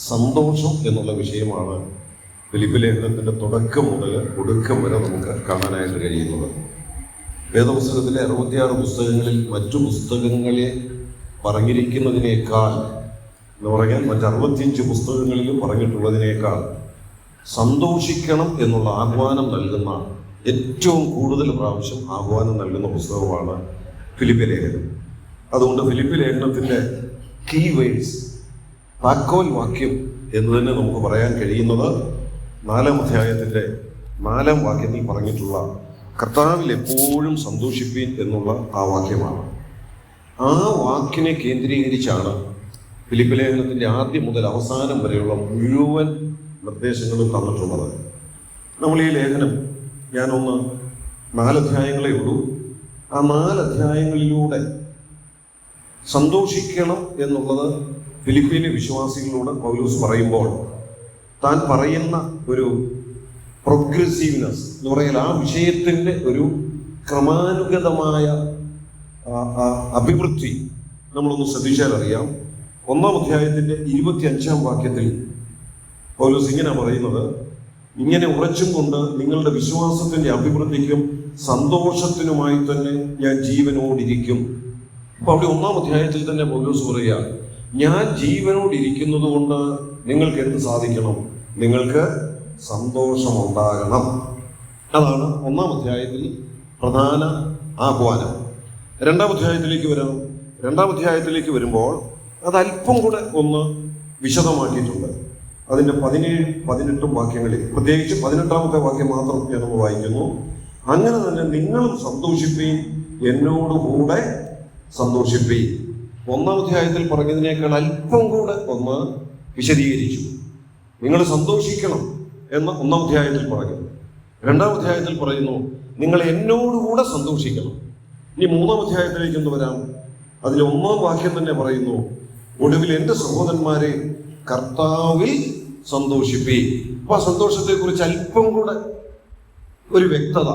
സന്തോഷം എന്നുള്ള വിഷയമാണ് ഫിലിപ്പി ലേഖനത്തിൻ്റെ തുടക്കം മുതൽ ഒടുക്കം വരെ നമുക്ക് കാണാനായിട്ട് കഴിയുന്നത്. വേദപുസ്തകത്തിലെ 66 പുസ്തകങ്ങളിൽ മറ്റു പുസ്തകങ്ങളെ പറഞ്ഞിരിക്കുന്നതിനേക്കാൾ എന്ന് പറഞ്ഞാൽ മറ്റ് 65 പുസ്തകങ്ങളിലും പറഞ്ഞിട്ടുള്ളതിനേക്കാൾ സന്തോഷിക്കണം എന്നുള്ള ആഹ്വാനം നൽകുന്ന ഏറ്റവും കൂടുതൽ പ്രാവശ്യം ആഹ്വാനം നൽകുന്ന പുസ്തകമാണ് ഫിലിപ്പി ലേഖനം. അതുകൊണ്ട് ഫിലിപ്പി ലേഖനത്തിൻ്റെ കീ വേഡ്സ്, താക്കോൽ വാക്യം എന്ന് തന്നെ നമുക്ക് പറയാൻ കഴിയുന്നത് 4-ാം അധ്യായത്തിൻ്റെ 4-ാം വാക്യത്തിൽ പറഞ്ഞിട്ടുള്ള കർത്താവിൽ എപ്പോഴും സന്തോഷിപ്പീൻ എന്നുള്ള ആ വാക്യമാണ്. ആ വാക്കിനെ കേന്ദ്രീകരിച്ചാണ് ഫിലിപ്പി ലേഖനത്തിൻ്റെ ആദ്യം മുതൽ അവസാനം വരെയുള്ള മുഴുവൻ നിർദ്ദേശങ്ങളും തന്നിട്ടുള്ളത്. നമ്മൾ ഈ ലേഖനം ഞാനൊന്ന് 4 അധ്യായങ്ങളേ ഉള്ളൂ. ആ 4 അധ്യായങ്ങളിലൂടെ സന്തോഷിക്കണം എന്നുള്ളത് ഫിലിപ്പീനിലെ വിശ്വാസികളോട് പൗലോസ് പറയുമ്പോൾ താൻ പറയുന്ന ഒരു പ്രോഗ്രസീവ്നെസ് എന്ന് പറയാൻ ആ വിഷയത്തിൻ്റെ ഒരു ക്രമാനുഗതമായ അഭിവൃദ്ധി നമ്മളൊന്ന് ശ്രദ്ധിച്ചാൽ അറിയാം. 1-ാം അധ്യായത്തിൻ്റെ 25-ാം വാക്യത്തിൽ പൗലോസ് ഇങ്ങനെ പറയുന്നത്, ഇങ്ങനെ ഉറച്ചും കൊണ്ട് നിങ്ങളുടെ വിശ്വാസത്തിൻ്റെ അഭിവൃദ്ധിക്കും സന്തോഷത്തിനുമായി തന്നെ ഞാൻ ജീവനോടിരിക്കും. അപ്പൊ അവിടെ 1-ാം അധ്യായത്തിൽ തന്നെ പൗലോസ് പറയുക, ഞാൻ ജീവനോടിരിക്കുന്നത് കൊണ്ട് നിങ്ങൾക്ക് എന്ത് സാധിക്കണം? നിങ്ങൾക്ക് സന്തോഷമുണ്ടാകണം. അതാണ് 1-ാം അധ്യായത്തിൽ പ്രധാന ആഹ്വാനം. 2-ാം അധ്യായത്തിലേക്ക് വരാം. 2-ാം അധ്യായത്തിലേക്ക് വരുമ്പോൾ അത് അല്പം കൂടെ ഒന്ന് വിശദമാക്കിയിട്ടുണ്ട്. അതിൻ്റെ 17-18 വാക്യങ്ങളിൽ, പ്രത്യേകിച്ച് 18-ാമത്തെ വാക്യം മാത്രം ഞാനൊന്ന് വായിക്കുന്നു. അങ്ങനെ തന്നെ നിങ്ങളും സന്തോഷിപ്പീൻ, എന്നോടുകൂടെ സന്തോഷിപ്പീൻ. 1-ാം അധ്യായത്തിൽ പറഞ്ഞതിനേക്കാൾ അല്പം കൂടെ ഒന്ന് വിശദീകരിച്ചു. നിങ്ങൾ സന്തോഷിക്കണം എന്ന് 1-ാം അധ്യായത്തിൽ പറഞ്ഞു. 2-ാം അധ്യായത്തിൽ പറയുന്നു നിങ്ങൾ എന്നോടുകൂടെ സന്തോഷിക്കണം. ഇനി 3-ാം അധ്യായത്തിലേക്ക് ഒന്ന് വരാം. അതിൽ 1-ാം വാക്യം തന്നെ പറയുന്നു, ഒടുവിൽ എൻ്റെ സഹോദരന്മാരെ കർത്താവിൽ സന്തോഷിപ്പീൻ. അപ്പൊ ആ സന്തോഷത്തെക്കുറിച്ച് അല്പം കൂടെ ഒരു വ്യക്തത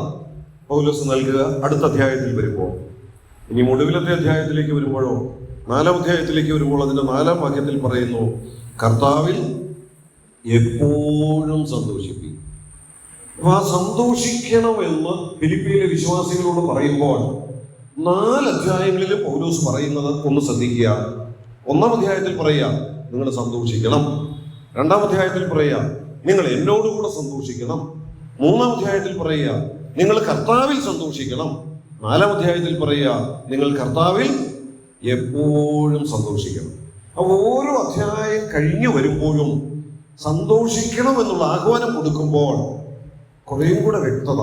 പൗലോസ് നൽകുക അടുത്ത അധ്യായത്തിൽ വരുമ്പോൾ. ഇനി ഒടുവിലത്തെ അധ്യായത്തിലേക്ക് വരുമ്പോഴോ 4-ാം അധ്യായത്തിലേക്ക് വരുമ്പോൾ അതിൻ്റെ 4-ാം വാക്യത്തിൽ പറയുന്നു, കർത്താവിൽ എപ്പോഴും സന്തോഷിപ്പീൻ. അപ്പൊ ആ സന്തോഷിക്കണമെന്ന് ഫിലിപ്പിയിലെ വിശ്വാസികളോട് പറയുമ്പോൾ 4 അധ്യായങ്ങളിലും പൗലോസ് പറയുന്നത് ഒന്ന് ശ്രദ്ധിക്കുക. 1-ാം അധ്യായത്തിൽ പറയുക നിങ്ങൾ സന്തോഷിക്കണം. 2-ാം അധ്യായത്തിൽ പറയുക നിങ്ങൾ എന്നോടുകൂടെ സന്തോഷിക്കണം. 3-ാം അധ്യായത്തിൽ പറയുക നിങ്ങൾ കർത്താവിൽ സന്തോഷിക്കണം. 4-ാം അധ്യായത്തിൽ പറയുക നിങ്ങൾ കർത്താവിൽ എപ്പോഴും സന്തോഷിക്കണം. അപ്പോൾ ഓരോ അധ്യായം കഴിഞ്ഞു വരുമ്പോഴും സന്തോഷിക്കണം എന്നുള്ള ആഹ്വാനം കൊടുക്കുമ്പോൾ കുറേയും കൂടെ വ്യക്തത,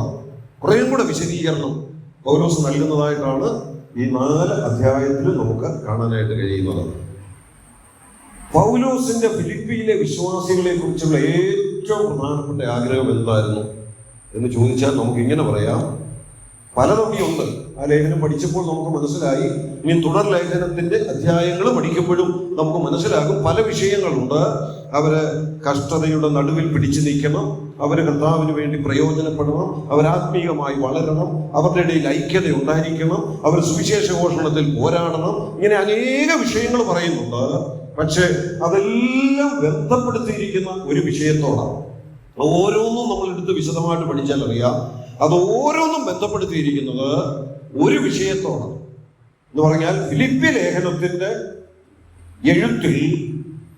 കുറേയും കൂടെ വിശദീകരണം പൗലോസ് നൽകുന്നതായിട്ടാണ് ഈ 4 അധ്യായത്തിലും നമുക്ക് കാണാനായിട്ട് കഴിയുന്നത്. പൗലോസിന്റെ ഫിലിപ്പിയിലെ വിശ്വാസികളെ കുറിച്ചുള്ള ഏറ്റവും പ്രധാനപ്പെട്ട ആഗ്രഹം എന്തായിരുന്നു എന്ന് ചോദിച്ചാൽ നമുക്ക് ഇങ്ങനെ പറയാം, പലതവണയുണ്ട്. ആ ലേഖനം പഠിച്ചപ്പോൾ നമുക്ക് മനസ്സിലായി. ഇനി തുടർ ലേഖനത്തിന്റെ അധ്യായങ്ങൾ പഠിക്കുമ്പോഴും നമുക്ക് മനസ്സിലാകും പല വിഷയങ്ങളുണ്ട്. അവര് കഷ്ടതയുടെ നടുവിൽ പിടിച്ചു നിൽക്കണം, അവര് കർത്താവിന് വേണ്ടി പ്രയോജനപ്പെടണം, അവരാത്മീയമായി വളരണം, അവരുടെ ഇടയിൽ ഐക്യത ഉണ്ടായിരിക്കണം, അവർ സുവിശേഷ ഘോഷണത്തിൽ പോരാടണം. ഇങ്ങനെ അനേക വിഷയങ്ങൾ പറയുന്നുണ്ട്. പക്ഷെ അതെല്ലാം ബന്ധപ്പെടുത്തിയിരിക്കുന്ന ഒരു വിഷയത്തോടാണ്. ഓരോന്നും നമ്മളെടുത്ത് വിശദമായിട്ട് പഠിച്ചാൽ അറിയാം, അത് ഓരോന്നും ബന്ധപ്പെടുത്തിയിരിക്കുന്നത് ഒരു വിഷയത്തോടാണ്. എന്ന് പറഞ്ഞാൽ ഫിലിപ്പി ലേഖനത്തിന്റെ എഴുത്തിൽ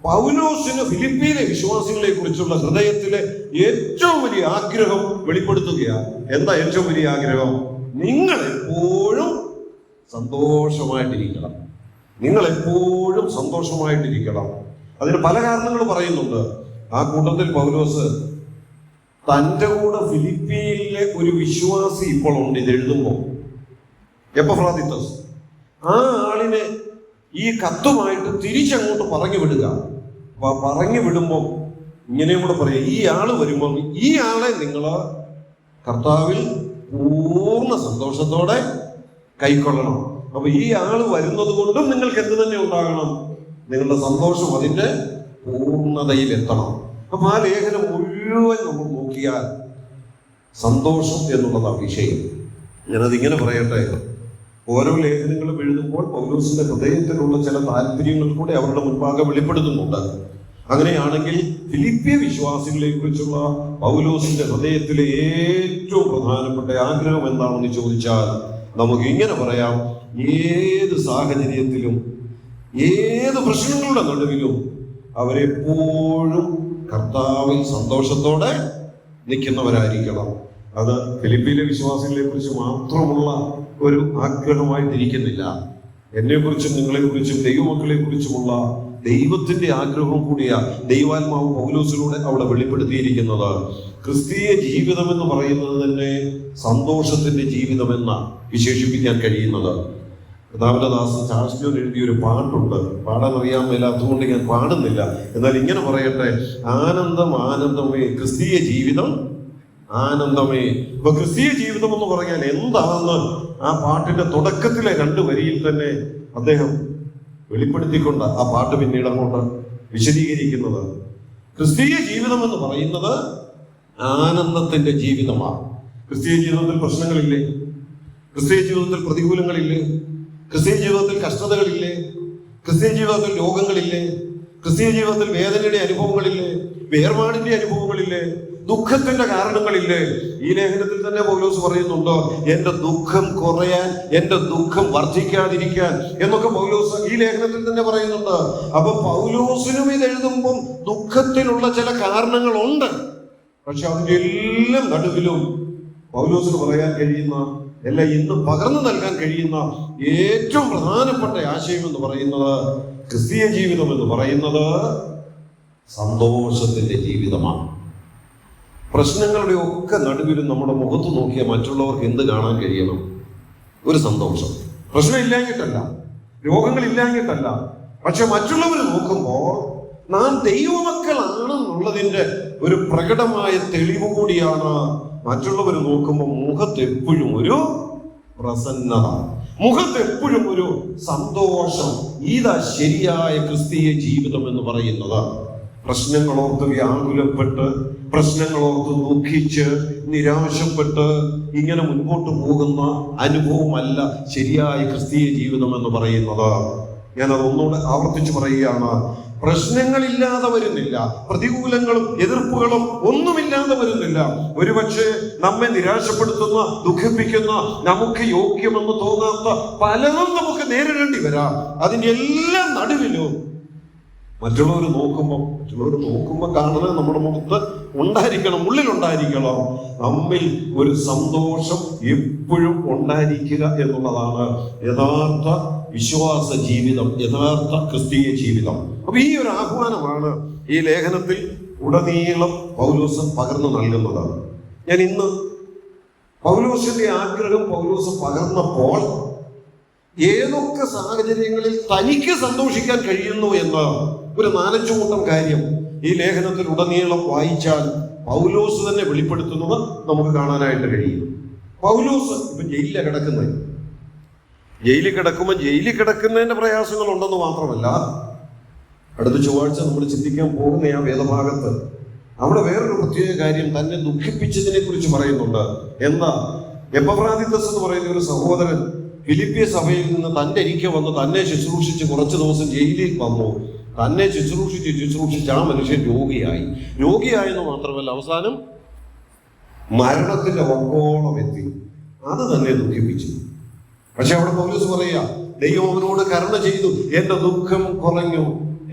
പൗലോസിന് ഫിലിപ്പിയിലെ വിശ്വാസികളെ കുറിച്ചുള്ള ഹൃദയത്തിലെ ഏറ്റവും വലിയ ആഗ്രഹം വെളിപ്പെടുത്തുകയാണ്. എന്താ ഏറ്റവും വലിയ ആഗ്രഹം? നിങ്ങൾ എപ്പോഴും സന്തോഷമായിട്ടിരിക്കണം. നിങ്ങൾ എപ്പോഴും സന്തോഷമായിട്ടിരിക്കണം. അതിന് പല കാരണങ്ങൾ പറയുന്നുണ്ട്. ആ കൂട്ടത്തിൽ പൗലോസ് തൻ്റെ കൂടെ ഫിലിപ്പിയിലെ ഒരു വിശ്വാസി ഇപ്പോൾ ഉണ്ട്. ഇത് എഴുതുമ്പോൾ എപ്പഫ്രാദിത്തസ്, ആ ആളിനെ ഈ കത്തുമായിട്ട് തിരിച്ചങ്ങോട്ട് പറഞ്ഞു വിടുക. അപ്പൊ പറഞ്ഞു വിടുമ്പോൾ ഇങ്ങനെയും കൂടെ പറയുക, ഈ ആള് വരുമ്പോൾ ഈ ആളെ നിങ്ങൾ കർത്താവിൽ പൂർണ്ണ സന്തോഷത്തോടെ കൈക്കൊള്ളണം. അപ്പൊ ഈ ആള് വരുന്നത് കൊണ്ടും നിങ്ങൾക്ക് എന്ത് തന്നെ ഉണ്ടാകണം? നിങ്ങളുടെ സന്തോഷം അതിന്റെ പൂർണ്ണതയിൽ എത്തണം. അപ്പൊ ആ ലേഖനം മുഴുവൻ നമ്മൾ നോക്കിയാൽ സന്തോഷം എന്നുള്ളതാണ് വിഷയം. ഞാനതിങ്ങനെ പറയട്ടെ, ഓരോ ലേഖനങ്ങളും എഴുതുമ്പോൾ പൗലോസിന്റെ ഹൃദയത്തിലുള്ള ചില താല്പര്യങ്ങൾ കൂടെ അവരുടെ മുൻപാകെ വെളിപ്പെടുത്തുന്നുണ്ട്. അങ്ങനെയാണെങ്കിൽ ഫിലിപ്പിയ വിശ്വാസികളെ കുറിച്ചുള്ള പൗലോസിന്റെ ഹൃദയത്തിലെ ഏറ്റവും പ്രധാനപ്പെട്ട ആഗ്രഹം എന്താണെന്ന് ചോദിച്ചാൽ നമുക്ക് ഇങ്ങനെ പറയാം: ഏത് സാഹചര്യത്തിലും ഏത് പ്രശ്നങ്ങളുടെ നടുവിലും അവരെപ്പോഴും കർത്താവിൽ സന്തോഷത്തോടെ നിൽക്കുന്നവരായിരിക്കണം. അത് ഫിലിപ്പിയിലെ വിശ്വാസികളെ കുറിച്ച് മാത്രമുള്ള ഒരു ആഗ്രഹമായിട്ടിരിക്കുന്നില്ല. എന്നെക്കുറിച്ചും നിങ്ങളെക്കുറിച്ചും ദൈവമക്കളെ കുറിച്ചുമുള്ള ദൈവത്തിന്റെ ആഗ്രഹം കൂടിയ ദൈവാത്മാവ് പൗലോസിലൂടെ അവിടെ വെളിപ്പെടുത്തിയിരിക്കുന്നത്. ക്രിസ്തീയ ജീവിതം എന്ന് പറയുന്നത് തന്നെ സന്തോഷത്തിന്റെ ജീവിതമെന്ന് വിശേഷിപ്പിക്കാൻ കഴിയുന്നത്. കർത്താവിന്റെ ചാൾസ്ജോൺ എഴുതിയൊരു പാട്ടുണ്ട്, പാടാൻ അറിയാൻ മേല, അതുകൊണ്ട് ഞാൻ പാടുന്നില്ല. എന്നാൽ ഇങ്ങനെ പറയട്ടെ: ആനന്ദം ആനന്ദമേ ക്രിസ്തീയ ജീവിതം ആനന്ദമേ. അപ്പൊ ക്രിസ്തീയ ജീവിതം എന്ന് പറഞ്ഞാൽ എന്താണെന്ന് ആ പാട്ടിന്റെ തുടക്കത്തിലെ 2 വരിയിൽ തന്നെ അദ്ദേഹം വെളിപ്പെടുത്തിക്കൊണ്ട് ആ പാട്ട് പിന്നീട് അങ്ങോട്ട് വിശദീകരിക്കുന്നത്. ക്രിസ്തീയ ജീവിതം എന്ന് പറയുന്നത് ആനന്ദത്തിന്റെ ജീവിതമാണ്. ക്രിസ്തീയ ജീവിതത്തിൽ പ്രശ്നങ്ങളില്ലേ? ക്രിസ്തീയ ജീവിതത്തിൽ പ്രതികൂലങ്ങളില്ലേ? ക്രിസ്തീയ ജീവിതത്തിൽ കഷ്ടതകളില്ലേ? ക്രിസ്തീയ ജീവിതത്തിൽ രോഗങ്ങളില്ലേ? ക്രിസ്തീയ ജീവിതത്തിൽ വേദനയുടെ അനുഭവങ്ങളില്ലേ? വേർപാടിന്റെ അനുഭവങ്ങളില്ലേ? ദുഃഖത്തിന്റെ കാരണങ്ങളില്ലേ? ഈ ലേഖനത്തിൽ തന്നെ പൗലോസ് പറയുന്നുണ്ട്, എന്റെ ദുഃഖം കുറയാൻ, എന്റെ ദുഃഖം വർദ്ധിക്കാതിരിക്കാൻ എന്നൊക്കെ പൗലോസ് ഈ ലേഖനത്തിൽ തന്നെ പറയുന്നുണ്ട്. അപ്പൊ പൗലോസിനും ഇത് എഴുതുമ്പം ദുഃഖത്തിനുള്ള ചില കാരണങ്ങളുണ്ട്. പക്ഷെ അതിന്റെ എല്ലാം നടുവിലും പൗലോസിന് പറയാൻ കഴിയുന്ന, എല്ലാം ഇന്ന് പകർന്നു നൽകാൻ കഴിയുന്ന ഏറ്റവും പ്രധാനപ്പെട്ട ആശയം എന്ന് പറയുന്നത്, ക്രിസ്തീയ ജീവിതം എന്ന് പറയുന്നത് സന്തോഷത്തിന്റെ ജീവിതമാണ്. പ്രശ്നങ്ങളുടെ ഒക്കെ നടുവിലും നമ്മുടെ മുഖത്ത് നോക്കിയ മറ്റുള്ളവർക്ക് എന്ത് കാണാൻ കഴിയണം? ഒരു സന്തോഷം. പ്രശ്നമില്ലാഞ്ഞിട്ടല്ല, രോഗങ്ങളില്ലാഞ്ഞിട്ടല്ല, പക്ഷെ മറ്റുള്ളവർ നോക്കുമ്പോൾ നാം ദൈവമക്കളാണെന്നുള്ളതിന്റെ ഒരു പ്രകടമായ തെളിവ് കൂടിയാണ്. മറ്റുള്ളവർ നോക്കുമ്പോൾ മുഖത്ത് എപ്പോഴും ഒരു പ്രസന്നത, മുഖത്ത് എപ്പോഴും ഒരു സന്തോഷം. ഇതാ ശരിയായ ക്രിസ്തീയ ജീവിതം എന്ന് പറയുന്നത്. പ്രശ്നങ്ങളോർത്ത് വ്യാകുലപ്പെട്ട്, പ്രശ്നങ്ങളോർത്ത് ദുഃഖിച്ച്, നിരാശപ്പെട്ട് ഇങ്ങനെ മുൻപോട്ട് പോകുന്ന അനുഭവമല്ല ശരിയായ ക്രിസ്തീയ ജീവിതം എന്ന് പറയുന്നത്. ഞാനത് ഒന്നുകൂടെ ആവർത്തിച്ച് പറയുകയാണ്. പ്രശ്നങ്ങളില്ലാതെ വരുന്നില്ല, പ്രതികൂലങ്ങളും എതിർപ്പുകളും ഒന്നുമില്ലാതെ വരുന്നില്ല. ഒരുപക്ഷെ നമ്മെ നിരാശപ്പെടുത്തുന്ന, ദുഃഖിപ്പിക്കുന്ന, നമുക്ക് യോഗ്യമെന്ന് തോന്നാത്ത പലതും നമുക്ക് നേരിടേണ്ടി വരാം. അതിന്റെ എല്ലാം നടുവിലും മറ്റുള്ളവർ നോക്കുമ്പോൾ കാണുന്നത് നമ്മുടെ മുഖത്ത് ഉണ്ടായിരിക്കണം, ഉള്ളിലുണ്ടായിരിക്കണം. നമ്മിൽ ഒരു സന്തോഷം എപ്പോഴും ഉണ്ടായിരിക്കുക എന്നുള്ളതാണ് യഥാർത്ഥ വിശ്വാസ ജീവിതം, യഥാർത്ഥ ക്രിസ്തീയ ജീവിതം. അപ്പൊ ഈ ഒരു ആഹ്വാനമാണ് ഈ ലേഖനത്തിൽ ഉടനീളം പൗലോസ് പകർന്നു നൽകുന്നത്. ഞാൻ ഇന്ന് പൗലോസിന്റെ ആഗ്രഹം പൗലോസ് പകർന്നപ്പോൾ ഏതൊക്കെ സാഹചര്യങ്ങളിൽ തനിക്ക് സന്തോഷിക്കാൻ കഴിയുന്നു എന്ന് ഒരു 4-5 കൂട്ടം കാര്യം ഈ ലേഖനത്തിൽ ഉടനീളം വായിച്ചാൽ പൗലോസ് തന്നെ വെളിപ്പെടുത്തുന്നത് നമുക്ക് കാണാനായിട്ട് കഴിയും. പൗലോസ് ഇപ്പൊ ജയിലിലാണ് കിടക്കുന്നത്. ജയിലിൽ കിടക്കുന്നതിന്റെ പ്രയാസങ്ങൾ ഉണ്ടെന്ന് മാത്രമല്ല, അടുത്ത ചൊവ്വാഴ്ച നമ്മൾ ചിന്തിക്കാൻ പോകുന്ന ആ വേദഭാഗത്ത് അവിടെ വേറൊരു പ്രത്യേക കാര്യം തന്നെ ദുഃഖിപ്പിച്ചതിനെ കുറിച്ച് പറയുന്നുണ്ട്. എന്താ? എപ്പഫ്രാദിത്തസ് എന്ന് പറയുന്ന ഒരു സഹോദരൻ ഫിലിപ്പിയ സഭയിൽ നിന്ന് തന്റെ അരികെ വന്ന് തന്നെ ശുശ്രൂഷിച്ച് കുറച്ച് ദിവസം ജയിലിൽ വന്നു. തന്നെ ശുശ്രൂഷിച്ച് ആ മനുഷ്യൻ രോഗിയായെന്ന് മാത്രമല്ല അവസാനം മരണത്തിന്റെ വക്കോളം എത്തി. അത് തന്നെ ദുഃഖിപ്പിച്ചു. പക്ഷെ അവിടെ പൗലോസ് പറയുക, ദൈവം അവനോട് കരുണ ചെയ്തു, എന്റെ ദുഃഖം കുറഞ്ഞു,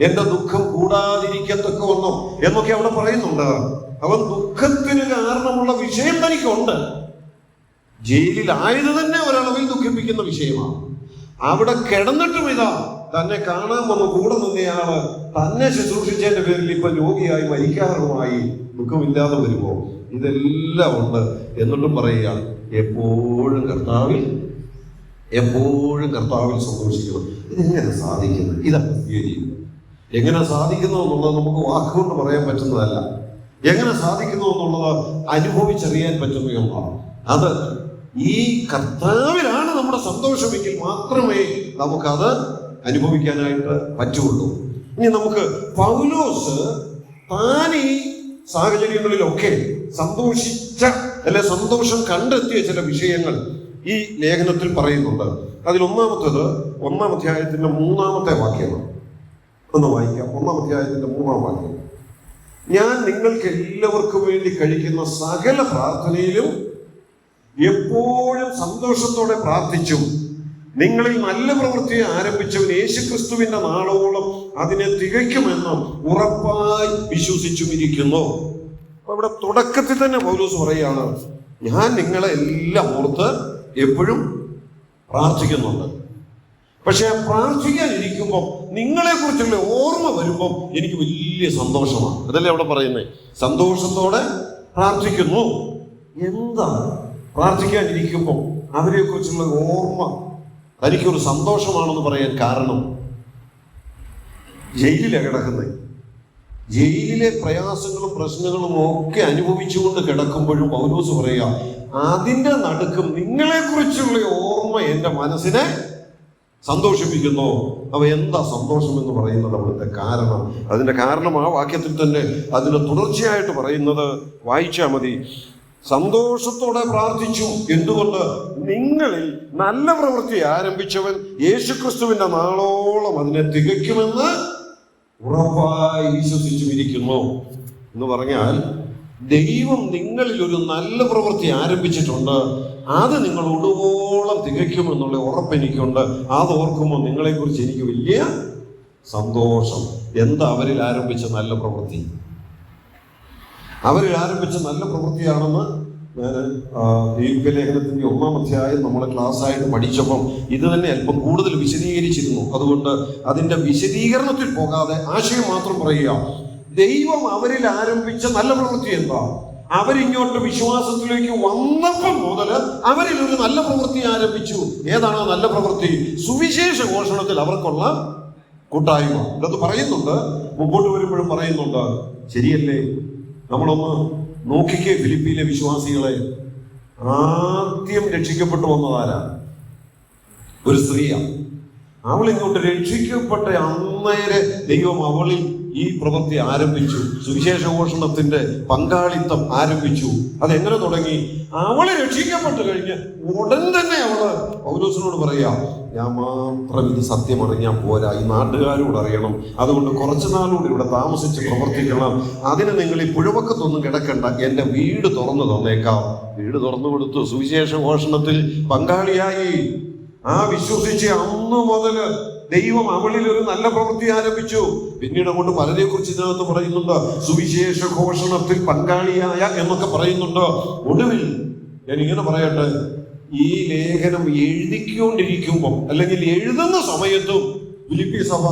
എന്റെ ദുഃഖം കൂടാതിരിക്കത്തൊക്കെ വന്നു എന്നൊക്കെ അവിടെ പറയുന്നുണ്ട്. അവൻ ദുഃഖത്തിന് കാരണമുള്ള വിഷയം തനിക്കുണ്ട്. ജയിലിലായത് തന്നെ ഒരളവിൽ ദുഃഖിപ്പിക്കുന്ന വിഷയമാണ്. അവിടെ കിടന്നിട്ടും ഇതാ തന്നെ കാണാൻ വന്ന് കൂടെ നിന്നയാള് തന്നെ ശുശ്രൂഷിച്ചതിന്റെ പേരിൽ ഇപ്പൊ രോഗിയായി മരിക്കാറുമായി. ദുഃഖമില്ലാതെ വരുമോ? ഇതെല്ലാം ഉണ്ട്. എന്നിട്ടും പറയുക, എപ്പോഴും കർത്താവിൽ സന്തോഷിക്കണം. ഇതെങ്ങനെ സാധിക്കുന്നത്? ഇതാണ് ക്രിസ്തീയ ജീവിതം. എങ്ങനെ സാധിക്കുന്നു എന്നുള്ളത് നമുക്ക് വാക്കുകൊണ്ട് പറയാൻ പറ്റുന്നതല്ല. എങ്ങനെ സാധിക്കുന്നു എന്നുള്ളത് അനുഭവിച്ചറിയാൻ പറ്റുന്ന ഒന്നാണ്. അത് ഈ കർത്താവിലാണ് നമ്മുടെ സന്തോഷമെങ്കിൽ മാത്രമേ നമുക്കത് അനുഭവിക്കാനായിട്ട് പറ്റുള്ളൂ. ഇനി നമുക്ക് പൗലോസ് താൻ ഈ സാഹചര്യങ്ങളിലൊക്കെ സന്തോഷം കണ്ടെത്തിയ ചില വിഷയങ്ങൾ ഈ ലേഖനത്തിൽ പറയുന്നുണ്ട്. അതിൽ ഒന്നാമത്തേത് 1-ാം അധ്യായത്തിന്റെ 3-ാമത്തെ വാക്യമാണ്. ഒന്ന് വായിക്കാം. 1-ാം അധ്യായത്തിന്റെ 3-ാം വാക്യം. ഞാൻ നിങ്ങൾക്ക് എല്ലാവർക്കും വേണ്ടി കഴിക്കുന്ന സകല പ്രാർത്ഥനയിലും എപ്പോഴും സന്തോഷത്തോടെ പ്രാർത്ഥിച്ചും നിങ്ങളിൽ നല്ല പ്രവൃത്തിയെ ആരംഭിച്ചവൻ യേശുക്രിസ്തുവിന്റെ നാളോളം അതിനെ തികയ്ക്കുമെന്നും ഉറപ്പായി വിശ്വസിച്ചുമിരിക്കുന്നു. അപ്പൊ ഇവിടെ തുടക്കത്തിൽ തന്നെ പൗലോസ് പറയാണ്, ഞാൻ നിങ്ങളെ എല്ലാം ഓർത്ത് എപ്പോഴും പ്രാർത്ഥിക്കുന്നുണ്ട്. പക്ഷെ പ്രാർത്ഥിക്കാനിരിക്കുമ്പോൾ നിങ്ങളെ കുറിച്ചുള്ള ഓർമ്മ വരുമ്പോൾ എനിക്ക് വലിയ സന്തോഷമാണ്. അതല്ലേ അവിടെ പറയുന്നത്, സന്തോഷത്തോടെ പ്രാർത്ഥിക്കുന്നു. എന്താ പ്രാർത്ഥിക്കാനിരിക്കുമ്പോൾ അവരെ കുറിച്ചുള്ള ഓർമ്മ തനിക്കൊരു സന്തോഷമാണെന്ന് പറയാൻ കാരണം? ജയിലിലാണ് കിടക്കുന്നത്. ജയിലിലെ പ്രയാസങ്ങളും പ്രശ്നങ്ങളും ഒക്കെ അനുഭവിച്ചുകൊണ്ട് കിടക്കുമ്പോഴും പൗലോസ് പറയുക, അതിൻ്റെ നടുക്കും നിങ്ങളെ കുറിച്ചുള്ള ഓർമ്മ എൻ്റെ മനസ്സിനെ സന്തോഷിപ്പിക്കുന്നു. അവ എന്താ സന്തോഷം എന്ന് പറയുന്നത് അവിടുത്തെ കാരണം? അതിൻ്റെ കാരണം ആ വാക്യത്തിൽ തന്നെ അതിന് തുടർച്ചയായിട്ട് പറയുന്നത് വായിച്ചാൽ മതി. സന്തോഷത്തോടെ പ്രാർത്ഥിച്ചു. എന്തുകൊണ്ട്? നിങ്ങളിൽ നല്ല പ്രവൃത്തി ആരംഭിച്ചവൻ യേശുക്രിസ്തുവിന്റെ നാളോളം അതിനെ തികയ്ക്കുമെന്ന് ഉറപ്പായി വിശ്വസിച്ചുമിരിക്കുന്നു. എന്ന് പറഞ്ഞാൽ ദൈവം നിങ്ങളിൽ ഒരു നല്ല പ്രവൃത്തി ആരംഭിച്ചിട്ടുണ്ട്, അത് നിങ്ങൾ ഒടുവോളം തികയ്ക്കുമെന്നുള്ള ഉറപ്പെനിക്കുണ്ട്. അത് ഓർക്കുമ്പോൾ നിങ്ങളെക്കുറിച്ച് എനിക്ക് വലിയ സന്തോഷം. എന്താ അവരിൽ ആരംഭിച്ച നല്ല പ്രവൃത്തി? അവരിൽ ആരംഭിച്ച നല്ല പ്രവൃത്തിയാണെന്ന് ഞാൻ ലേഖനത്തിന്റെ 1-ാം അധ്യായം നമ്മളെ ക്ലാസ്സായിട്ട് പഠിച്ചപ്പം ഇത് തന്നെ അല്പം കൂടുതൽ വിശദീകരിച്ചിരുന്നു. അതുകൊണ്ട് അതിന്റെ വിശദീകരണത്തിൽ പോകാതെ ആശയം മാത്രം പറയുക. ദൈവം അവരിൽ ആരംഭിച്ച നല്ല പ്രവൃത്തി എന്താ? അവരിങ്ങോട്ട് വിശ്വാസത്തിലേക്ക് വന്നപ്പം മുതൽ അവരിൽ ഒരു നല്ല പ്രവൃത്തി ആരംഭിച്ചു. ഏതാണ് നല്ല പ്രവൃത്തി? സുവിശേഷ ഘോഷണത്തിൽ അവർക്കുള്ള കൂട്ടായ്മ. ഇതത് പറയുന്നുണ്ട്, മുമ്പോട്ട് വരുമ്പോഴും പറയുന്നുണ്ട്. ശരിയല്ലേ? നമ്മളൊന്ന് നോക്കിക്കേ, ഫിലിപ്പിയിലെ വിശ്വാസികളെ ആദ്യം രക്ഷിക്കപ്പെട്ടു വന്നതാരാ? ഒരു സ്ത്രീയാണ്. അവൾ ഇങ്ങോട്ട് രക്ഷിക്കപ്പെട്ട അന്നേരെ ദൈവം അവളിൽ ഈ പ്രവൃത്തി ആരംഭിച്ചു. സുവിശേഷ ഘോഷണത്തിന്റെ പങ്കാളിത്തം ആരംഭിച്ചു. അതെങ്ങനെ തുടങ്ങി? അവള് രക്ഷിക്കപ്പെട്ടു കഴിഞ്ഞ് ഉടൻ തന്നെ അവള് പൗലോസിനോട് പറയാ, ഞാൻ മാത്രം ഇത് സത്യം അറിഞ്ഞാൽ പോരാ, ഈ നാട്ടുകാരോട് അറിയണം. അതുകൊണ്ട് കുറച്ചു നാളുകൂടി ഇവിടെ താമസിച്ച് പ്രവർത്തിക്കണം. അതിന് നിങ്ങൾ ഈ പുഴവക്കത്തൊന്നും കിടക്കണ്ട, എന്റെ വീട് തുറന്നു തന്നേക്കാം. വീട് തുറന്നു കൊടുത്തു. സുവിശേഷ ഘോഷണത്തിൽ പങ്കാളിയായി. ആ വിശ്വസിച്ച് അന്ന് മുതല് ദൈവം അവളിൽ ഒരു നല്ല പ്രവൃത്തി ആരംഭിച്ചു. പിന്നീട് അങ്ങോട്ട് പലരെ കുറിച്ച് ഇതിനകത്ത് പറയുന്നുണ്ട്. സുവിശേഷ ഘോഷണത്തിൽ പങ്കാളിയായ എന്നൊക്കെ പറയുന്നുണ്ട്. ഒടുവിൽ ഞാൻ ഇങ്ങനെ പറയട്ടെ, ഈ ലേഖനം എഴുതിക്കൊണ്ടിരിക്കുമ്പോൾ അല്ലെങ്കിൽ എഴുതുന്ന സമയത്തും ഫിലിപ്പി സഭ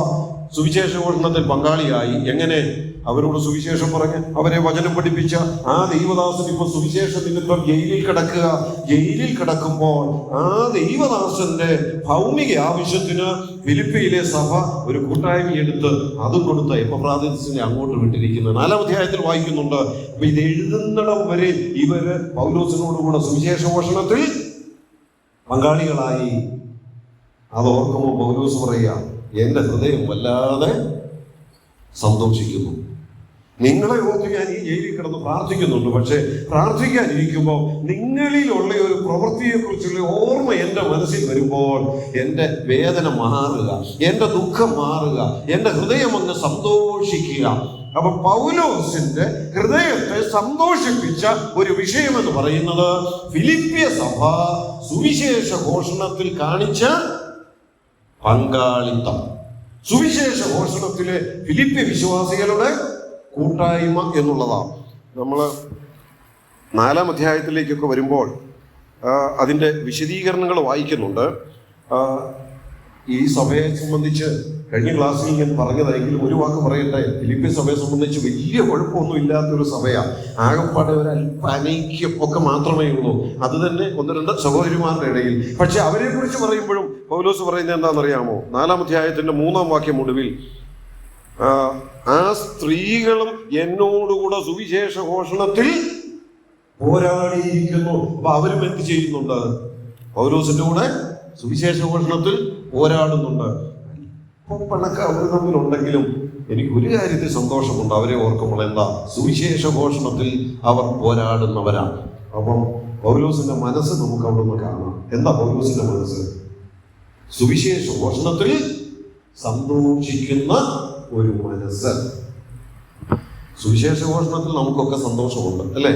സുവിശേഷ ഘോഷണത്തിൽ പങ്കാളിയായി. എങ്ങനെ? അവരോട് സുവിശേഷം പറഞ്ഞ് അവരെ വചനം പഠിപ്പിച്ച ആ ദൈവദാസൻ ഇപ്പൊ സുവിശേഷ നിമിത്തം ജയിലിൽ കിടക്കുക. ജയിലിൽ കിടക്കുമ്പോൾ ആ ദൈവദാസന്റെ ഭൗമിക ആവശ്യത്തിന് ഫിലിപ്പിയിലെ സഭ ഒരു കൂട്ടായ്മ എടുത്ത് അതും കൊടുത്ത എപ്പഫ്രാദിസിനെ അങ്ങോട്ട് വിട്ടിരിക്കുന്നത് 4-ാം അധ്യായത്തിൽ വായിക്കുന്നുണ്ട്. അപ്പൊ ഇത് എഴുതുന്നിടം വരെ ഇവര് പൗലോസിനോടുകൂടെ സുവിശേഷ ഘോഷണത്തിൽ പങ്കാളികളായി. അത് ഓർക്കുമ്പോൾ പൗലോസ് പറയുക, എന്റെ ഹൃദയം വല്ലാതെ സന്തോഷിക്കുന്നു. നിങ്ങളെ ഓർത്ത് ഞാൻ ഈ ജയിലിൽ കിടന്ന് പ്രാർത്ഥിക്കുന്നുണ്ട്. പക്ഷെ പ്രാർത്ഥിക്കാനിരിക്കുമ്പോൾ നിങ്ങളിലുള്ള ഒരു പ്രവൃത്തിയെ കുറിച്ചുള്ള ഓർമ്മ എൻ്റെ മനസ്സിൽ വരുമ്പോൾ എൻ്റെ വേദന മാറുക, എൻ്റെ ദുഃഖം മാറുക, എൻ്റെ ഹൃദയം അങ്ങ് സന്തോഷിക്കുക. അപ്പൊ പൗലോസിന്റെ ഹൃദയത്തെ സന്തോഷിപ്പിച്ച ഒരു വിഷയം എന്ന് പറയുന്നത് ഫിലിപ്പിയ സഭ സുവിശേഷ ഘോഷണത്തിൽ കാണിച്ച പങ്കാളിത്തം, സുവിശേഷ ഘോഷണത്തിലെ ഫിലിപ്പിയ വിശ്വാസികളുടെ കൂട്ടായ്മ എന്നുള്ളതാണ്. നമ്മൾ 4-ാം അധ്യായത്തിലേക്കൊക്കെ വരുമ്പോൾ അതിൻ്റെ വിശദീകരണങ്ങൾ വായിക്കുന്നുണ്ട്. ഈ സഭയെ സംബന്ധിച്ച് കഴിഞ്ഞ ക്ലാസ്സിൽ ഞാൻ പറഞ്ഞതായെങ്കിലും ഒരു വാക്ക് പറയട്ടെ. ഫിലിപ്പിയ സഭയെ സംബന്ധിച്ച് വലിയ കുഴപ്പമൊന്നും ഇല്ലാത്തൊരു സഭയാണ്. ആകെപ്പാടെ ഒരു അല്പ അനൈക്യം ഒക്കെ മാത്രമേ ഉള്ളൂ. അത് തന്നെ 1-2 സഹോദരിമാരുടെ ഇടയിൽ. പക്ഷെ അവരെ കുറിച്ച് പറയുമ്പോഴും പൗലോസ് പറയുന്നത് എന്താണെന്നറിയാമോ? 4-ാം അധ്യായത്തിന്റെ 3-ാം വാക്യം ഒടുവിൽ, ആ സ്ത്രീകളും എന്നോടുകൂടെ സുവിശേഷ ഘോഷണത്തിൽ പോരാടിയിരിക്കുന്നു. അപ്പൊ അവരും എന്ത് ചെയ്യുന്നുണ്ട്? പൗലോസിന്റെ കൂടെ സുവിശേഷ ഘോഷണത്തിൽ പോരാടുന്നുണ്ട്. ഇപ്പം പണക്ക് അവർ തമ്മിലുണ്ടെങ്കിലും എനിക്ക് ഒരു കാര്യത്തിൽ സന്തോഷമുണ്ട്. അവരെ ഓർക്കുമ്പോൾ എന്താ? സുവിശേഷ ഘോഷണത്തിൽ അവർ പോരാടുന്നവരാണ്. അപ്പം പൗലോസിന്റെ മനസ്സ് നമുക്ക് അവിടെ നിന്ന് കാണാം. എന്താ പൗലോസിന്റെ മനസ്സ്? സുവിശേഷ ഘോഷണത്തിൽ സന്തോഷിക്കുന്ന ഒരു മനസ്സ്. സുവിശേഷ ഘോഷണത്തിൽ നമുക്കൊക്കെ സന്തോഷമുണ്ട്, അല്ലേ?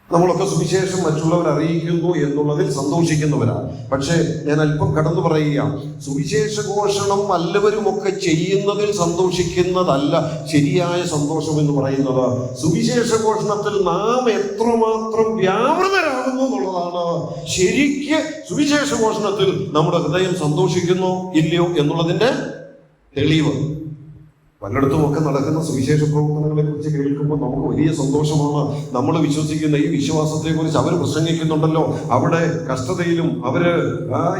നമ്മളൊക്കെ സുവിശേഷം മറ്റുള്ളവർ അറിയിക്കുന്നു എന്നുള്ളതിൽ സന്തോഷിക്കുന്നവരാണ്. പക്ഷേ ഞാൻ അല്പം കടന്നു പറയുക, സുവിശേഷ ഘോഷണം വല്ലവരുമൊക്കെ ചെയ്യുന്നതിൽ സന്തോഷിക്കുന്നതല്ല ശരിയായ സന്തോഷം എന്ന് പറയുന്നത്. സുവിശേഷ ഘോഷണത്തിൽ നാം എത്രമാത്രം വ്യാപൃതരാകുന്നു എന്നുള്ളതാണ് ശരിക്ക് സുവിശേഷ ഘോഷണത്തിൽ നമ്മുടെ ഹൃദയം സന്തോഷിക്കുന്നോ ഇല്ലയോ എന്നുള്ളതിന്റെ തെളിവ്. പലയിടത്തുമൊക്കെ നടക്കുന്ന സുവിശേഷ പ്രവർത്തനങ്ങളെ കുറിച്ച് കേൾക്കുമ്പോൾ നമുക്ക് വലിയ സന്തോഷമാണ്. നമ്മൾ വിശ്വസിക്കുന്ന ഈ വിശ്വാസത്തെ കുറിച്ച് അവർ പ്രസംഗിക്കുന്നുണ്ടല്ലോ, അവിടെ കഷ്ടതയിലും അവര്